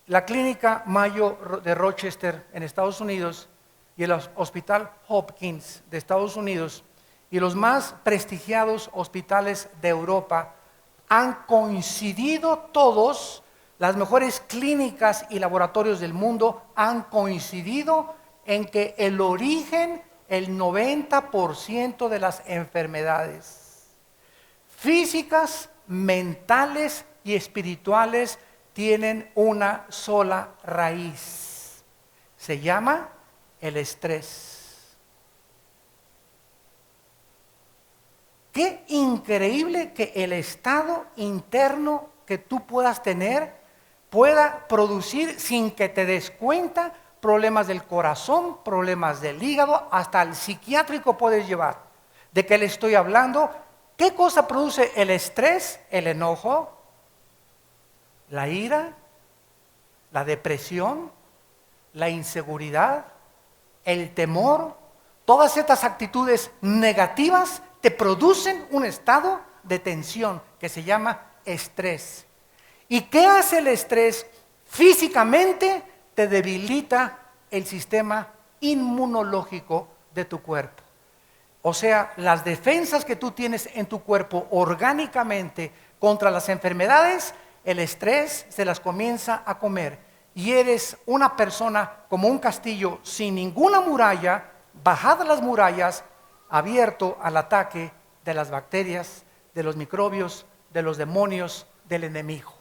La clínica Mayo de Rochester en Estados Unidos y el Hospital Hopkins de Estados Unidos y los más prestigiados hospitales de Europa han coincidido todos, las mejores clínicas y laboratorios del mundo han coincidido en que el origen, el 90% de las enfermedades físicas, mentales y espirituales tienen una sola raíz. Se llama el estrés. Qué increíble que el estado interno que tú puedas tener pueda producir, sin que te des cuenta, problemas del corazón, problemas del hígado, hasta el psiquiátrico puedes llevar. ¿De qué le estoy hablando? ¿Qué cosa produce el estrés? El enojo, la ira, la depresión, la inseguridad, el temor. Todas estas actitudes negativas te producen un estado de tensión que se llama estrés. ¿Y qué hace el estrés? Físicamente te debilita el sistema inmunológico de tu cuerpo. O sea, las defensas que tú tienes en tu cuerpo orgánicamente contra las enfermedades, el estrés se las comienza a comer. Y eres una persona como un castillo sin ninguna muralla, bajadas las murallas, abierto al ataque de las bacterias, de los microbios, de los demonios, del enemigo.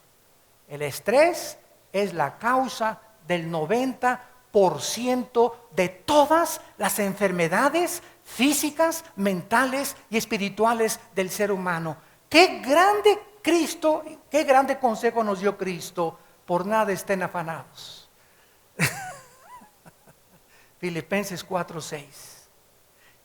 El estrés es la causa del 90% de todas las enfermedades físicas, mentales y espirituales del ser humano. Qué grande Cristo, qué grande consejo nos dio Cristo: por nada estén afanados. Filipenses 4:6.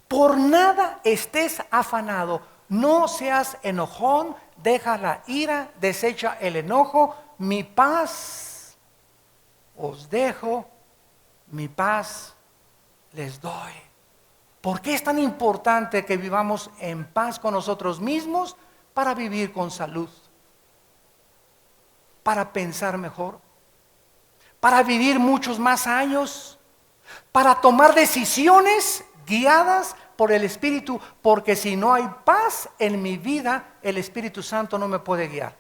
Por nada estés afanado, no seas enojón, deja la ira, desecha el enojo. Mi paz os dejo, mi paz les doy. ¿Por qué es tan importante que vivamos en paz con nosotros mismos? Para vivir con salud, para pensar mejor, para vivir muchos más años, para tomar decisiones guiadas por el Espíritu, porque si no hay paz en mi vida, el Espíritu Santo no me puede guiar.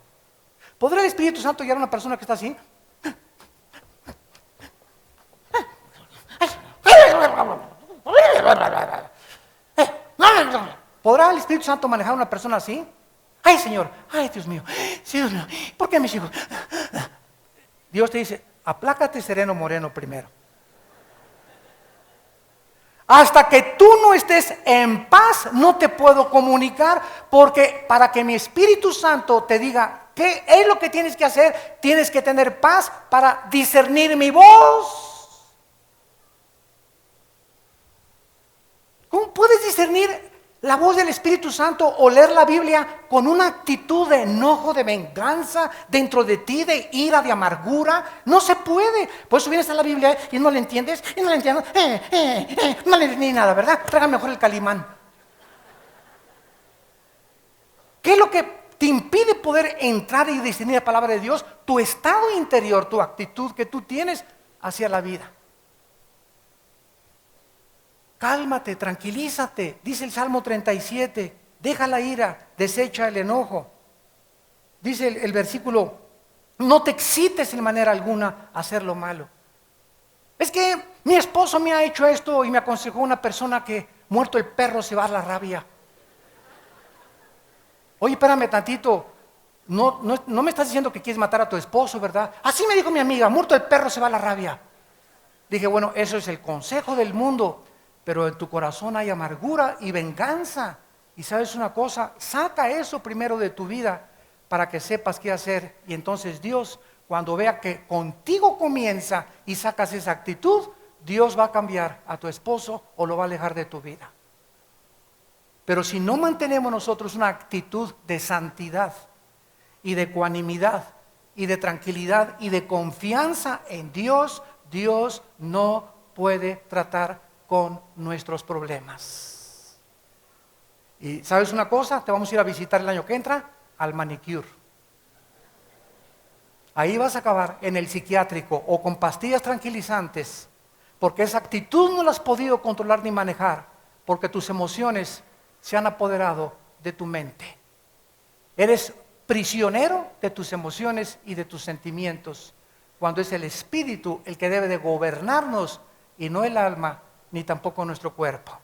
¿Podrá el Espíritu Santo guiar a una persona que está así? ¿Podrá el Espíritu Santo manejar a una persona así? Ay, Señor, ay, Dios mío, Dios mío, ¿por qué mis hijos? Dios te dice: aplácate, sereno moreno, primero. Hasta que tú no estés en paz, no te puedo comunicar, porque para que mi Espíritu Santo te diga qué es lo que tienes que hacer, tienes que tener paz para discernir mi voz. ¿Cómo puedes discernir la voz del Espíritu Santo o leer la Biblia con una actitud de enojo, de venganza dentro de ti, de ira, de amargura? No se puede. Por eso vienes a la Biblia y no le entiendes, y no le entiendo, no le entendí nada, ¿verdad? Traigan mejor el Calimán. ¿Qué es lo que te impide poder entrar y discernir la palabra de Dios? Tu estado interior, tu actitud que tú tienes hacia la vida. Cálmate, tranquilízate, dice el Salmo 37, deja la ira, desecha el enojo. Dice el versículo: no te excites en manera alguna a hacer lo malo. Es que mi esposo me ha hecho esto, y me aconsejó una persona que muerto el perro se va la rabia. Oye, espérame tantito, no me estás diciendo que quieres matar a tu esposo, ¿verdad? Así me dijo mi amiga: muerto el perro se va la rabia. Dije: bueno, eso es el consejo del mundo, pero en tu corazón hay amargura y venganza. Y sabes una cosa, saca eso primero de tu vida para que sepas qué hacer. Y entonces Dios, cuando vea que contigo comienza y sacas esa actitud, Dios va a cambiar a tu esposo o lo va a alejar de tu vida. Pero si no mantenemos nosotros una actitud de santidad y de ecuanimidad y de tranquilidad y de confianza en Dios, Dios no puede tratar con nuestros problemas. Y ¿sabes una cosa? Te vamos a ir a visitar el año que entra al manicure. Ahí vas a acabar en el psiquiátrico o con pastillas tranquilizantes, porque esa actitud no la has podido controlar ni manejar, porque tus emociones se han apoderado de tu mente. Eres prisionero de tus emociones y de tus sentimientos, cuando es el espíritu el que debe de gobernarnos y no el alma ni tampoco nuestro cuerpo.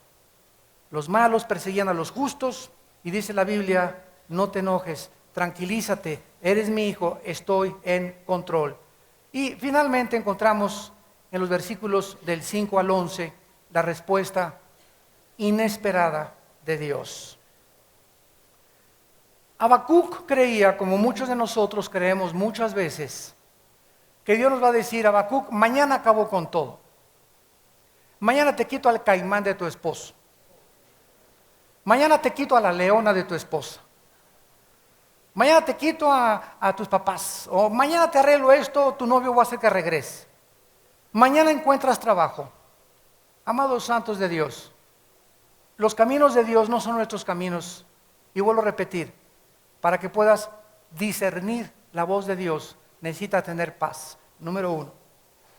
Los malos perseguían a los justos y dice la Biblia: no te enojes, tranquilízate, eres mi hijo, estoy en control. Y finalmente encontramos en los versículos del 5 al 11 la respuesta inesperada de Dios. Habacuc creía, como muchos de nosotros creemos muchas veces, que Dios nos va a decir: Habacuc, mañana acabo con todo. Mañana te quito al caimán de tu esposo. Mañana te quito a la leona de tu esposa. Mañana te quito a tus papás. O mañana te arreglo esto, tu novio va a hacer que regrese. Mañana encuentras trabajo. Amados santos de Dios, los caminos de Dios no son nuestros caminos. Y vuelvo a repetir, para que puedas discernir la voz de Dios, necesitas tener paz, número 1.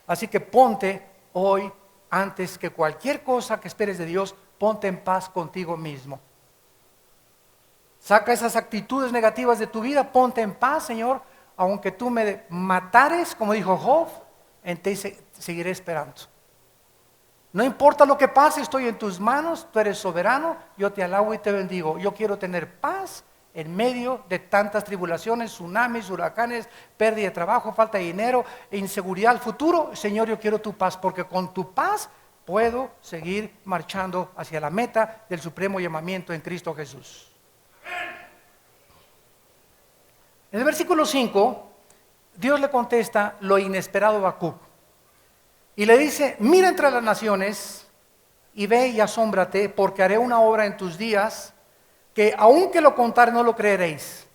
Así que ponte hoy, antes que cualquier cosa que esperes de Dios, ponte en paz contigo mismo. Saca esas actitudes negativas de tu vida, ponte en paz, Señor. Aunque tú me matares, como dijo Job, en ti seguiré esperando. No importa lo que pase, estoy en tus manos, tú eres soberano, yo te alabo y te bendigo. Yo quiero tener paz en medio de tantas tribulaciones, tsunamis, huracanes, pérdida de trabajo, falta de dinero, inseguridad al futuro. Señor, yo quiero tu paz, porque con tu paz puedo seguir marchando hacia la meta del supremo llamamiento en Cristo Jesús. En el versículo 5, Dios le contesta lo inesperado a Habacuc y le dice: mira entre las naciones y ve y asómbrate, porque haré una obra en tus días que aunque lo contare no lo creeréis.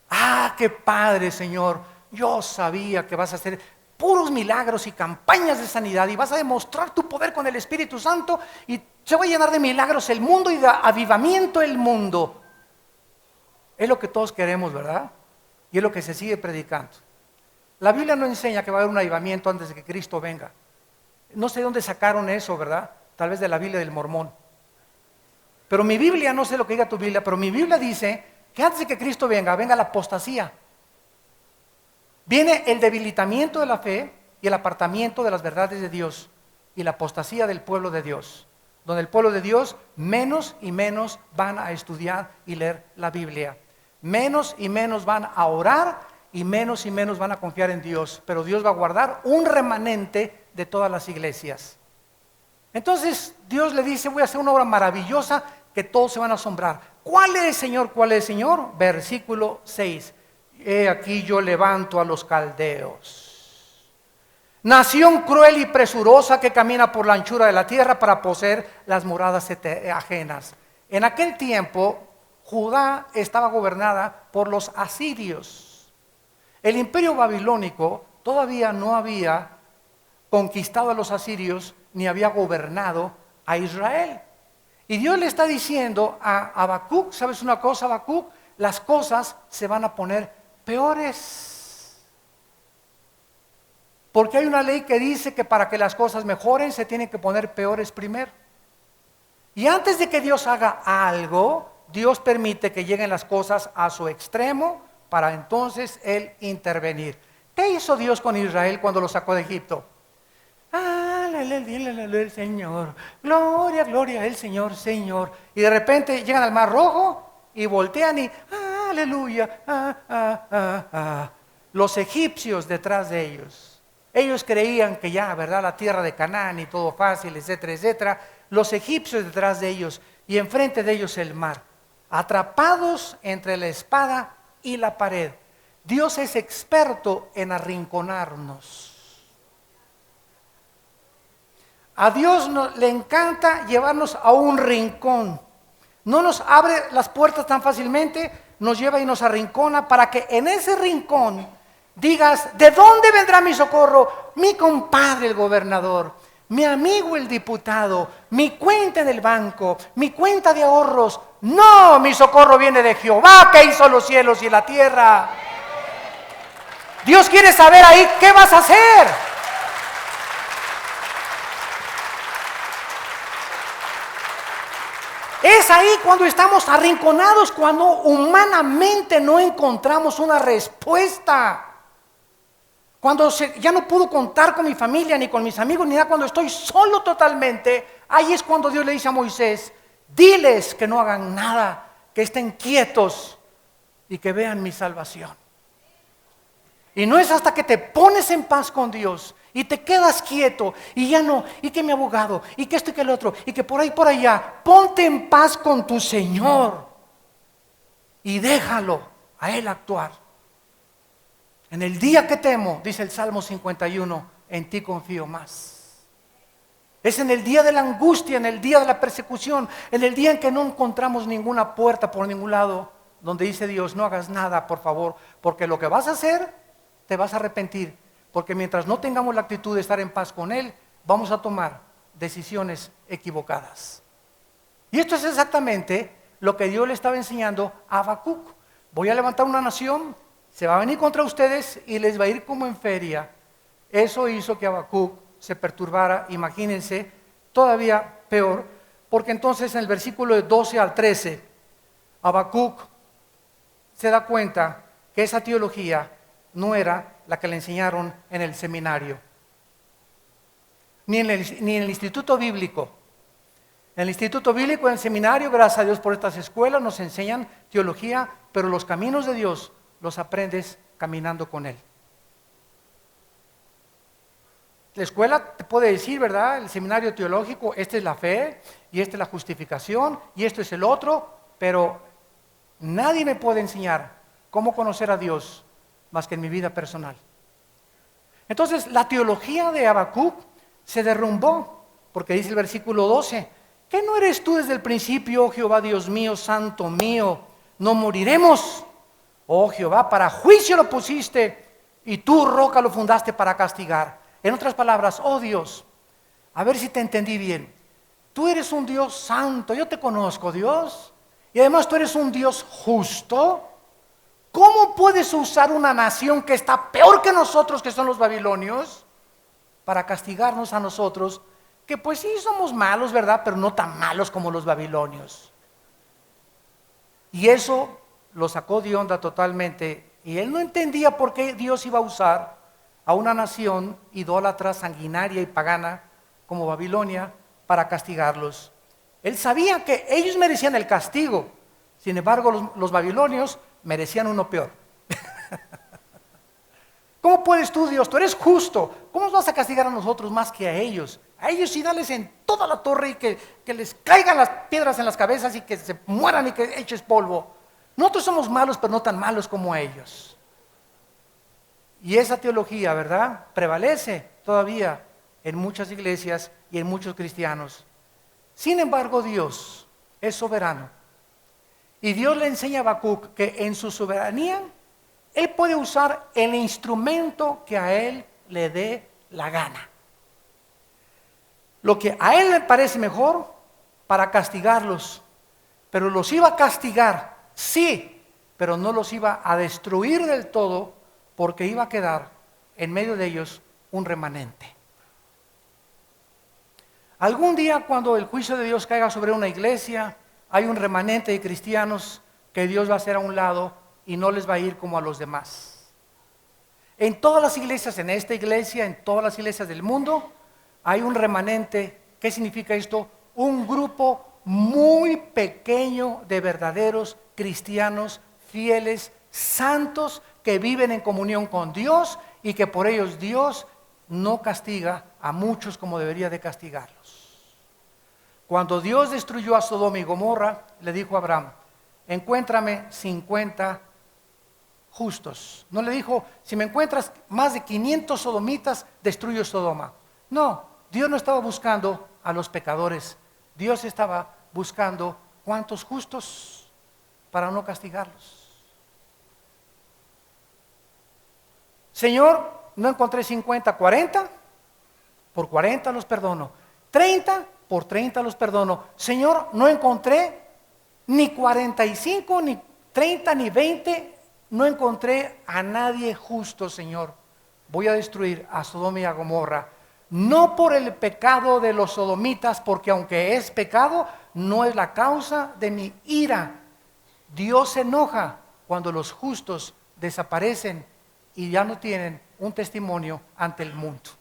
Ah, qué padre, Señor, yo sabía que vas a hacer puros milagros y campañas de sanidad y vas a demostrar tu poder con el Espíritu Santo y se va a llenar de milagros el mundo y de avivamiento el mundo. Es lo que todos queremos, ¿verdad? Y es lo que se sigue predicando. La Biblia no enseña que va a haber un avivamiento antes de que Cristo venga. No sé de dónde sacaron eso, ¿verdad? Tal vez de la Biblia del Mormón. Pero mi Biblia, no sé lo que diga tu Biblia, pero mi Biblia dice que antes de que Cristo venga la apostasía. Viene el debilitamiento de la fe y el apartamiento de las verdades de Dios y la apostasía del pueblo de Dios, donde el pueblo de Dios menos y menos van a estudiar y leer la Biblia. Menos y menos van a orar y menos van a confiar en Dios, pero Dios va a guardar un remanente de todas las iglesias. Entonces Dios le dice: voy a hacer una obra maravillosa que todos se van a asombrar. ¿Cuál es, Señor? ¿Cuál es, Señor? Versículo 6. He aquí yo levanto a los caldeos, nación cruel y presurosa que camina por la anchura de la tierra para poseer las moradas ajenas. En aquel tiempo Judá estaba gobernada por los asirios. El imperio babilónico todavía no había conquistado a los asirios ni había gobernado a Israel. Y Dios le está diciendo a Habacuc: ¿sabes una cosa, Habacuc? Las cosas se van a poner peores. Porque hay una ley que dice que para que las cosas mejoren se tienen que poner peores primero. Y antes de que Dios haga algo, Dios permite que lleguen las cosas a su extremo para entonces Él intervenir. ¿Qué hizo Dios con Israel cuando lo sacó de Egipto? El Señor, gloria, gloria al Señor, Señor. Y de repente llegan al Mar Rojo y voltean y aleluya, Los egipcios detrás de ellos. Ellos creían que ya, ¿verdad? La tierra de Canaán y todo fácil, etcétera, etcétera. Los egipcios detrás de ellos y enfrente de ellos el mar. Atrapados entre la espada y la pared. Dios es experto en arrinconarnos. A Dios le encanta llevarnos a un rincón. No nos abre las puertas tan fácilmente, nos lleva y nos arrincona para que en ese rincón digas: ¿de dónde vendrá mi socorro? Mi compadre el gobernador, mi amigo el diputado, mi cuenta en el banco, mi cuenta de ahorros. No, mi socorro viene de Jehová, que hizo los cielos y la tierra. Dios quiere saber ahí qué vas a hacer. Es ahí cuando estamos arrinconados, cuando humanamente no encontramos una respuesta. Cuando ya no puedo contar con mi familia, ni con mis amigos, ni nada, cuando estoy solo totalmente, ahí es cuando Dios le dice a Moisés, diles que no hagan nada, que estén quietos y que vean mi salvación. Y no es hasta que te pones en paz con Dios y te quedas quieto y ya no, y que mi abogado, y que esto y que el otro, y que por ahí por allá, ponte en paz con tu Señor y déjalo a Él actuar. En el día que temo, dice el Salmo 51, en ti confío más. Es en el día de la angustia, en el día de la persecución, en el día en que no encontramos ninguna puerta por ningún lado, donde dice Dios, no hagas nada, por favor, porque lo que vas a hacer, te vas a arrepentir. Porque mientras no tengamos la actitud de estar en paz con Él, vamos a tomar decisiones equivocadas. Y esto es exactamente lo que Dios le estaba enseñando a Habacuc. Voy a levantar una nación, se va a venir contra ustedes y les va a ir como en feria. Eso hizo que Habacuc se perturbara, imagínense, todavía peor, porque entonces en el versículo de 12 al 13, Habacuc se da cuenta que esa teología no era la que le enseñaron en el seminario, ni en el instituto bíblico. En el instituto bíblico, en el seminario, gracias a Dios por estas escuelas, nos enseñan teología, pero los caminos de Dios los aprendes caminando con Él. La escuela te puede decir, ¿verdad? El seminario teológico, esta es la fe, y esta es la justificación, y esto es el otro, pero nadie me puede enseñar cómo conocer a Dios más que en mi vida personal. Entonces, la teología de Habacuc se derrumbó, porque dice el versículo 12, ¿qué no eres tú desde el principio, oh Jehová Dios mío, santo mío? No moriremos. Oh Jehová, para juicio lo pusiste y tú, roca, lo fundaste para castigar. En otras palabras, oh Dios, a ver si te entendí bien. Tú eres un Dios santo, yo te conozco, Dios. Y además tú eres un Dios justo. ¿Cómo puedes usar una nación que está peor que nosotros, que son los babilonios, para castigarnos a nosotros? Que pues sí somos malos, ¿verdad? Pero no tan malos como los babilonios. Y eso lo sacó de onda totalmente. Y él no entendía por qué Dios iba a usar a una nación idólatra, sanguinaria y pagana como Babilonia para castigarlos. Él sabía que ellos merecían el castigo. Sin embargo, los babilonios merecían uno peor. ¿Cómo puedes tú, Dios? Tú eres justo. ¿Cómo nos vas a castigar a nosotros más que a ellos? A ellos sí dales en toda la torre y que les caigan las piedras en las cabezas y que se mueran y que eches polvo. Nosotros somos malos, pero no tan malos como ellos. Y esa teología, ¿verdad?, prevalece todavía en muchas iglesias y en muchos cristianos. Sin embargo, Dios es soberano. Y Dios le enseña a Habacuc que en su soberanía, Él puede usar el instrumento que a Él le dé la gana. Lo que a Él le parece mejor para castigarlos. Pero los iba a castigar, sí, pero no los iba a destruir del todo, porque iba a quedar en medio de ellos un remanente. Algún día, cuando el juicio de Dios caiga sobre una iglesia, hay un remanente de cristianos que Dios va a hacer a un lado y no les va a ir como a los demás. En todas las iglesias, en esta iglesia, en todas las iglesias del mundo, hay un remanente. ¿Qué significa esto? Un grupo muy pequeño de verdaderos cristianos, fieles, santos, que viven en comunión con Dios y que por ellos Dios no castiga a muchos como debería de castigarlos. Cuando Dios destruyó a Sodoma y Gomorra, le dijo a Abraham, encuéntrame 50 justos. No le dijo, si me encuentras más de 500 sodomitas, destruyo Sodoma. No, Dios no estaba buscando a los pecadores. Dios estaba buscando cuántos justos para no castigarlos. Señor, no encontré 50, 40, por 40 los perdono. 30, por 30 los perdono. Señor, no encontré ni 45, ni 30, ni 20, no encontré a nadie justo, Señor. Voy a destruir a Sodoma y a Gomorra. No por el pecado de los sodomitas, porque aunque es pecado, no es la causa de mi ira. Dios se enoja cuando los justos desaparecen y ya no tienen un testimonio ante el mundo.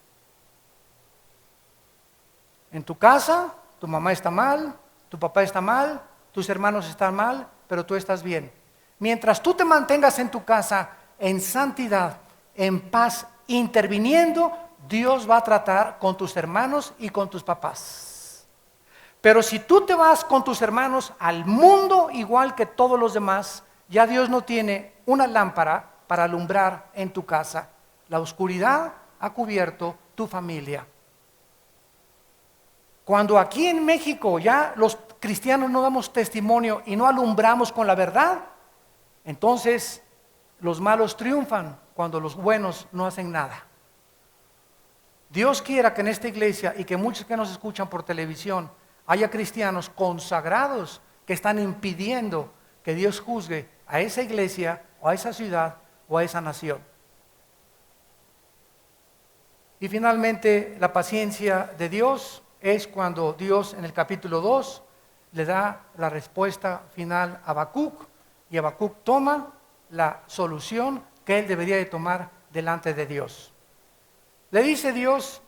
En tu casa, tu mamá está mal, tu papá está mal, tus hermanos están mal, pero tú estás bien. Mientras tú te mantengas en tu casa en santidad, en paz, interviniendo, Dios va a tratar con tus hermanos y con tus papás. Pero si tú te vas con tus hermanos al mundo igual que todos los demás, ya Dios no tiene una lámpara para alumbrar en tu casa. La oscuridad ha cubierto tu familia. Cuando aquí en México ya los cristianos no damos testimonio y no alumbramos con la verdad, entonces los malos triunfan cuando los buenos no hacen nada. Dios quiera que en esta iglesia y que muchos que nos escuchan por televisión haya cristianos consagrados que están impidiendo que Dios juzgue a esa iglesia o a esa ciudad o a esa nación. Y finalmente la paciencia de Dios es cuando Dios en el capítulo 2 le da la respuesta final a Habacuc y Habacuc toma la solución que él debería de tomar delante de Dios. Le dice Dios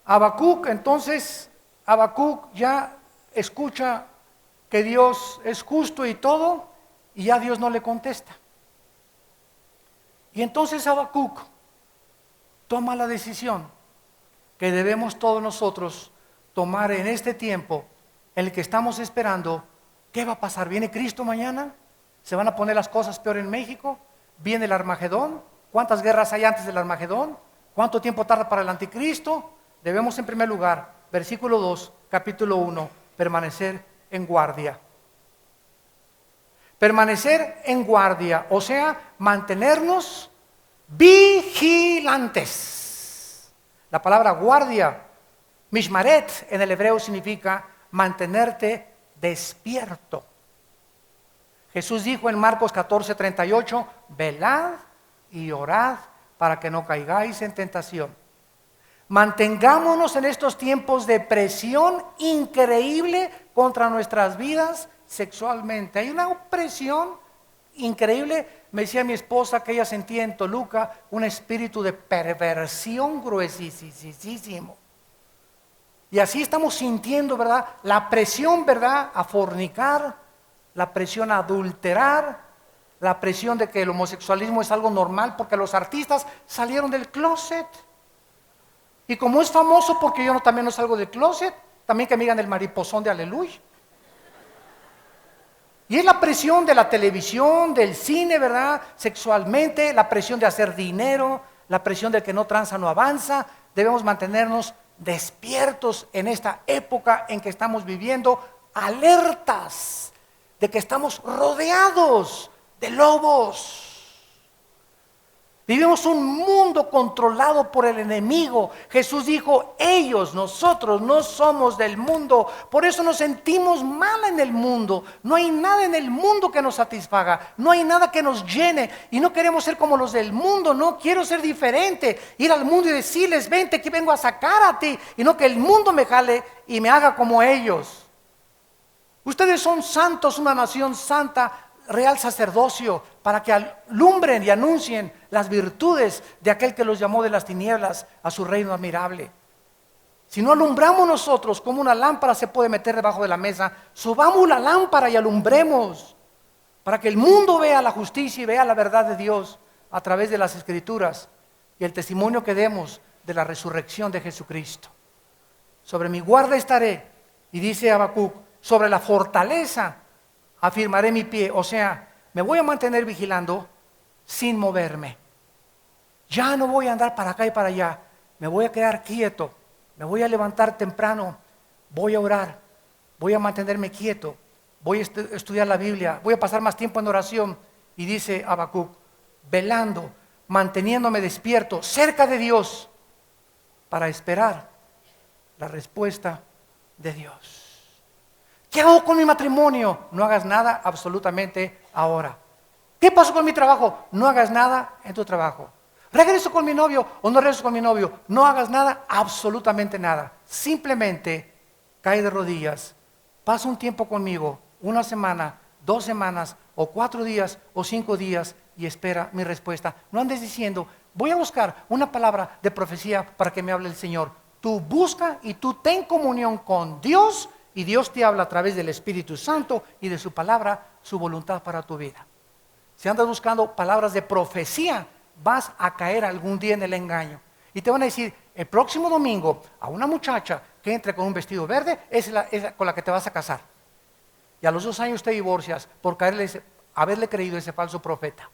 a Habacuc, entonces Habacuc ya escucha que Dios es justo y todo, y ya Dios no le contesta. Y entonces Habacuc toma la decisión que debemos todos nosotros tomar en este tiempo en el que estamos esperando. ¿Qué va a pasar? ¿Viene Cristo mañana? ¿Se van a poner las cosas peor en México? ¿Viene el Armagedón? ¿Cuántas guerras hay antes del Armagedón? ¿Cuánto tiempo tarda para el anticristo? Debemos en primer lugar, versículo 2, capítulo 1, permanecer en guardia. Permanecer en guardia, o sea, mantenernos vigilantes. La palabra guardia, mishmaret, en el hebreo significa mantenerte despierto. Jesús dijo en Marcos 14:38, velad y orad para que no caigáis en tentación. Mantengámonos en estos tiempos de presión increíble contra nuestras vidas sexualmente. Hay una presión increíble. Me decía mi esposa que ella sentía en Toluca un espíritu de perversión gruesísimo. Y así estamos sintiendo, ¿verdad? La presión, ¿verdad? A fornicar, la presión a adulterar, la presión de que el homosexualismo es algo normal porque los artistas salieron del closet. Y como es famoso porque yo también no salgo del closet, también que me digan el mariposón de Aleluya. Y es la presión de la televisión, del cine, ¿verdad? Sexualmente, la presión de hacer dinero, la presión de que no tranza, no avanza. Debemos mantenernos despiertos en esta época en que estamos viviendo, alertas de que estamos rodeados de lobos. Vivimos un mundo controlado por el enemigo. Jesús dijo, nosotros no somos del mundo, por eso nos sentimos mal en el mundo. No hay nada en el mundo que nos satisfaga, no hay nada que nos llene y no queremos ser como los del mundo. No quiero ser diferente, ir al mundo y decirles, vente que vengo a sacar a ti, y no que el mundo me jale y me haga como ellos. Ustedes son santos, una nación santa, real sacerdocio, para que alumbren y anuncien las virtudes de aquel que los llamó de las tinieblas a su reino admirable. Si no alumbramos nosotros, como una lámpara se puede meter debajo de la mesa, subamos la lámpara y alumbremos, para que el mundo vea la justicia y vea la verdad de Dios a través de las Escrituras y el testimonio que demos de la resurrección de Jesucristo. Sobre mi guarda estaré, y dice Habacuc, sobre la fortaleza afirmaré mi pie, o sea, me voy a mantener vigilando sin moverme. Ya no voy a andar para acá y para allá, me voy a quedar quieto, me voy a levantar temprano, voy a orar, voy a mantenerme quieto, voy a estudiar la Biblia, voy a pasar más tiempo en oración. Y dice Habacuc, velando, manteniéndome despierto, cerca de Dios, para esperar la respuesta de Dios. ¿Qué hago con mi matrimonio? No hagas nada absolutamente ahora. ¿Qué pasó con mi trabajo? No hagas nada en tu trabajo. ¿Regreso con mi novio o no regreso con mi novio? No hagas nada, absolutamente nada. Simplemente cae de rodillas pasa un tiempo conmigo, una semana, 2 semanas, o 4 días, o 5 días, y espera mi respuesta. No andes diciendo, voy a buscar una palabra de profecía para que me hable el Señor. Tú busca y tú ten comunión con Dios, y Dios te habla a través del Espíritu Santo y de su palabra, su voluntad para tu vida. Si andas buscando palabras de profecía, vas a caer algún día en el engaño. Y te van a decir, el próximo domingo, a una muchacha que entre con un vestido verde, es la con la que te vas a casar. Y a los 2 años te divorcias por haberle creído a ese falso profeta.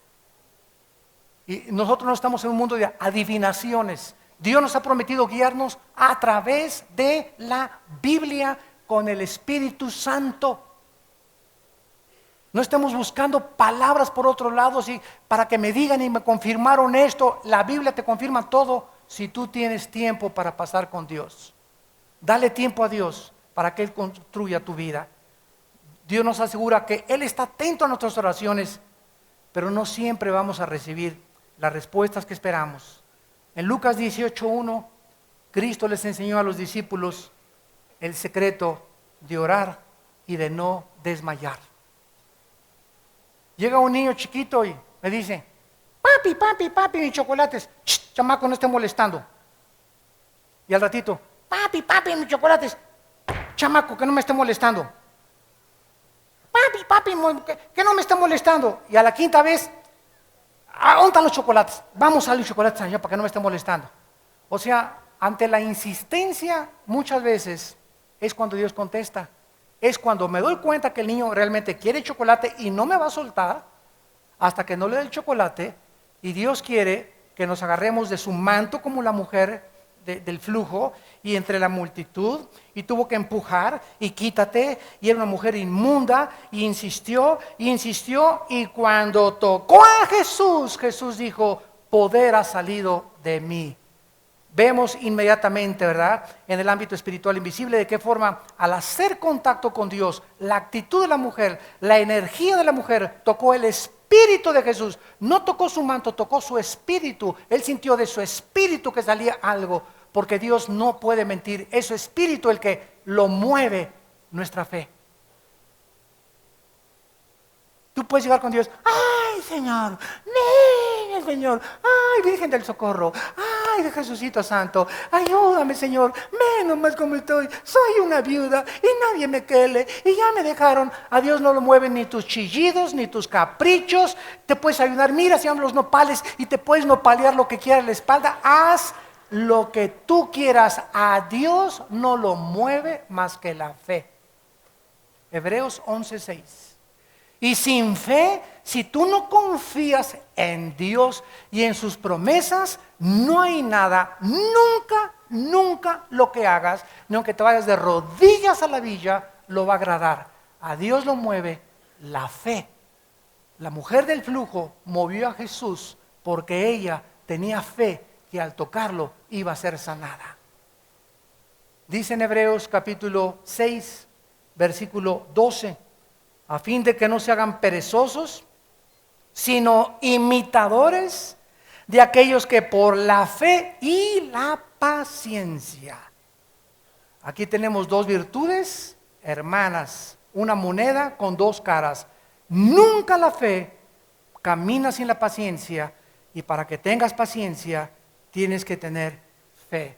Y nosotros no estamos en un mundo de adivinaciones. Dios nos ha prometido guiarnos a través de la Biblia con el Espíritu Santo. No estamos buscando palabras por otro lado para que me digan y me confirmaron esto. La Biblia te confirma todo si tú tienes tiempo para pasar con Dios. Dale tiempo a Dios para que Él construya tu vida. Dios nos asegura que Él está atento a nuestras oraciones, pero no siempre vamos a recibir las respuestas que esperamos. En Lucas 18:1, Cristo les enseñó a los discípulos el secreto de orar y de no desmayar. Llega un niño chiquito y me dice, papi, mis chocolates. Chamaco, no esté molestando. Y al ratito, papi, mis chocolates. Chamaco, que no me esté molestando. Papi, que no me esté molestando. Y a la 5ª vez, ¿dónde están los chocolates? Vamos a los chocolates allá para que no me esté molestando. O sea, ante la insistencia, muchas veces es cuando Dios contesta. Es cuando me doy cuenta que el niño realmente quiere chocolate y no me va a soltar hasta que no le dé el chocolate. Y Dios quiere que nos agarremos de su manto como la mujer del flujo y entre la multitud, y tuvo que empujar y quítate, y era una mujer inmunda, y insistió, y cuando tocó a Jesús, Jesús dijo, poder ha salido de mí. Vemos inmediatamente, ¿verdad?, en el ámbito espiritual invisible, de qué forma al hacer contacto con Dios, la actitud de la mujer, la energía de la mujer, tocó el Espíritu de Jesús. No tocó su manto, tocó su espíritu. Él sintió de su espíritu que salía algo, porque Dios no puede mentir. Es su espíritu el que lo mueve nuestra fe. Tú puedes llegar con Dios, ay Señor, ven Señor, ay Virgen del Socorro, ay de Jesucito Santo, ayúdame Señor, ven nomás como estoy, soy una viuda y nadie me quiere y ya me dejaron. A Dios no lo mueven ni tus chillidos, ni tus caprichos. Te puedes ayudar, mira, se llaman los nopales y te puedes nopalear lo que quieras en la espalda. Haz lo que tú quieras, a Dios no lo mueve más que la fe. Hebreos 11:6. Y sin fe, si tú no confías en Dios y en sus promesas, no hay nada, nunca lo que hagas, ni aunque te vayas de rodillas a la villa, lo va a agradar. A Dios lo mueve la fe. La mujer del flujo movió a Jesús porque ella tenía fe que al tocarlo iba a ser sanada. Dice en Hebreos capítulo 6, versículo 12, a fin de que no se hagan perezosos, sino imitadores de aquellos que por la fe y la paciencia. Aquí tenemos 2 virtudes hermanas, una moneda con 2 caras. Nunca la fe camina sin la paciencia, y para que tengas paciencia tienes que tener fe.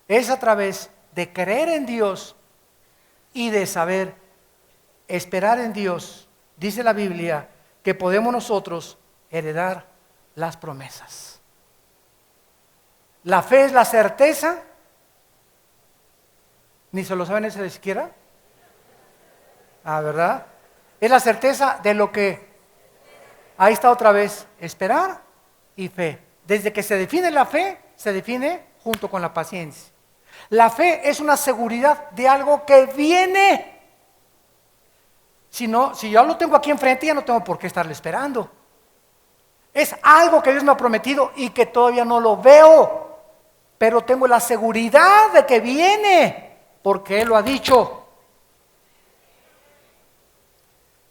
Es a través de creer en Dios y de saber esperar en Dios, dice la Biblia, que podemos nosotros heredar las promesas. La fe es la certeza, ni se lo saben ese de siquiera. ¿Verdad? Es la certeza de lo que, ahí está otra vez, esperar y fe. Desde que se define la fe, se define junto con la paciencia. La fe es una seguridad de algo que viene. Si yo lo tengo aquí enfrente, ya no tengo por qué estarle esperando. Es algo que Dios me ha prometido y que todavía no lo veo, pero tengo la seguridad de que viene, porque Él lo ha dicho.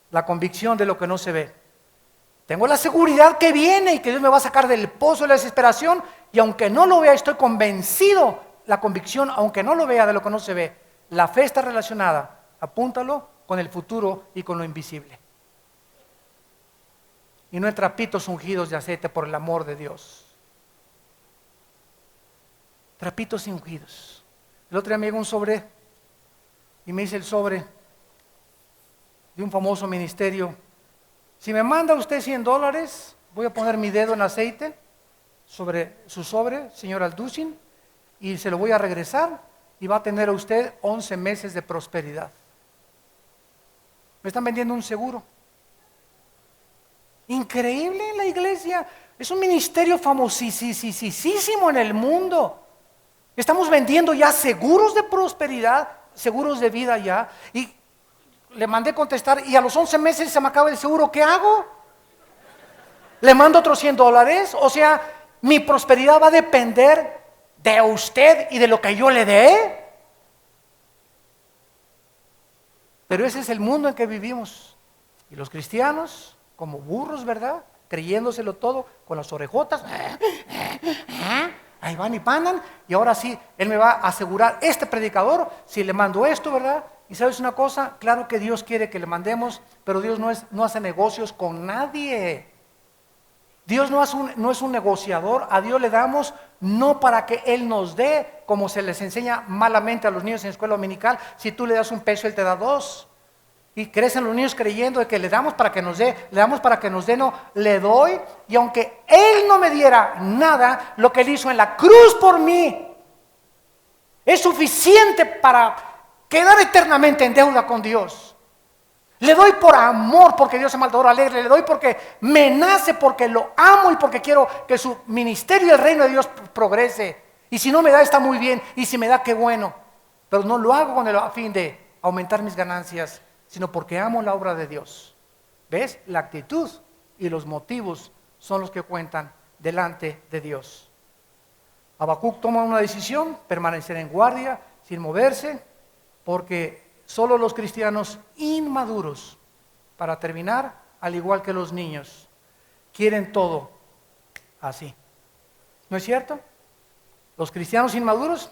La convicción de lo que no se ve. Tengo la seguridad que viene y que Dios me va a sacar del pozo de la desesperación, y aunque no lo vea, estoy convencido. La convicción, aunque no lo vea, de lo que no se ve. La fe está relacionada apúntalo con el futuro y con lo invisible. Y no en trapitos ungidos de aceite, por el amor de Dios. Trapitos ungidos. El otro día me llegó un sobre y me dice el sobre de un famoso ministerio: si me manda usted $100, voy a poner mi dedo en aceite sobre su sobre, señor Alducin, y se lo voy a regresar, y va a tener a usted 11 meses de prosperidad. Me están vendiendo un seguro. Increíble en la iglesia. Es un ministerio famosísimo en el mundo. Estamos vendiendo ya seguros de prosperidad, seguros de vida ya. Y le mandé contestar, y a los 11 meses se me acaba el seguro, ¿qué hago? ¿Le mando otros $100? O sea, mi prosperidad va a depender de usted y de lo que yo le dé. Pero ese es el mundo en que vivimos. Y los cristianos, como burros, ¿verdad? Creyéndoselo todo, con las orejotas. Ahí van y panan. Y ahora sí, él me va a asegurar, este predicador, si le mando esto, ¿verdad? Y sabes una cosa, claro que Dios quiere que le mandemos, pero Dios no hace negocios con nadie. Dios no es un negociador. A Dios le damos no para que Él nos dé, como se les enseña malamente a los niños en la escuela dominical. Si tú le das $1, Él te da 2. Y crecen los niños creyendo de que le damos para que nos dé, le damos para que nos dé. No, le doy, y aunque Él no me diera nada, lo que Él hizo en la cruz por mí es suficiente para quedar eternamente en deuda con Dios. Le doy por amor, porque Dios es maltador alegre. Le doy porque me nace, porque lo amo y porque quiero que su ministerio y el reino de Dios progrese. Y si no me da, está muy bien. Y si me da, qué bueno. Pero no lo hago con el fin de aumentar mis ganancias, sino porque amo la obra de Dios. ¿Ves? La actitud y los motivos son los que cuentan delante de Dios. Habacuc toma una decisión: permanecer en guardia, sin moverse, porque solo los cristianos inmaduros, para terminar, al igual que los niños, quieren todo así. ¿No es cierto? Los cristianos inmaduros,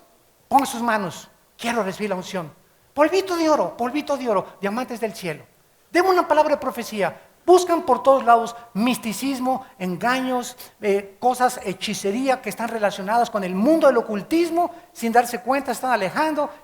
pongan sus manos, quiero recibir la unción. Polvito de oro, diamantes del cielo. Deme una palabra de profecía. Buscan por todos lados misticismo, engaños, cosas, hechicería que están relacionadas con el mundo del ocultismo. Sin darse cuenta están alejando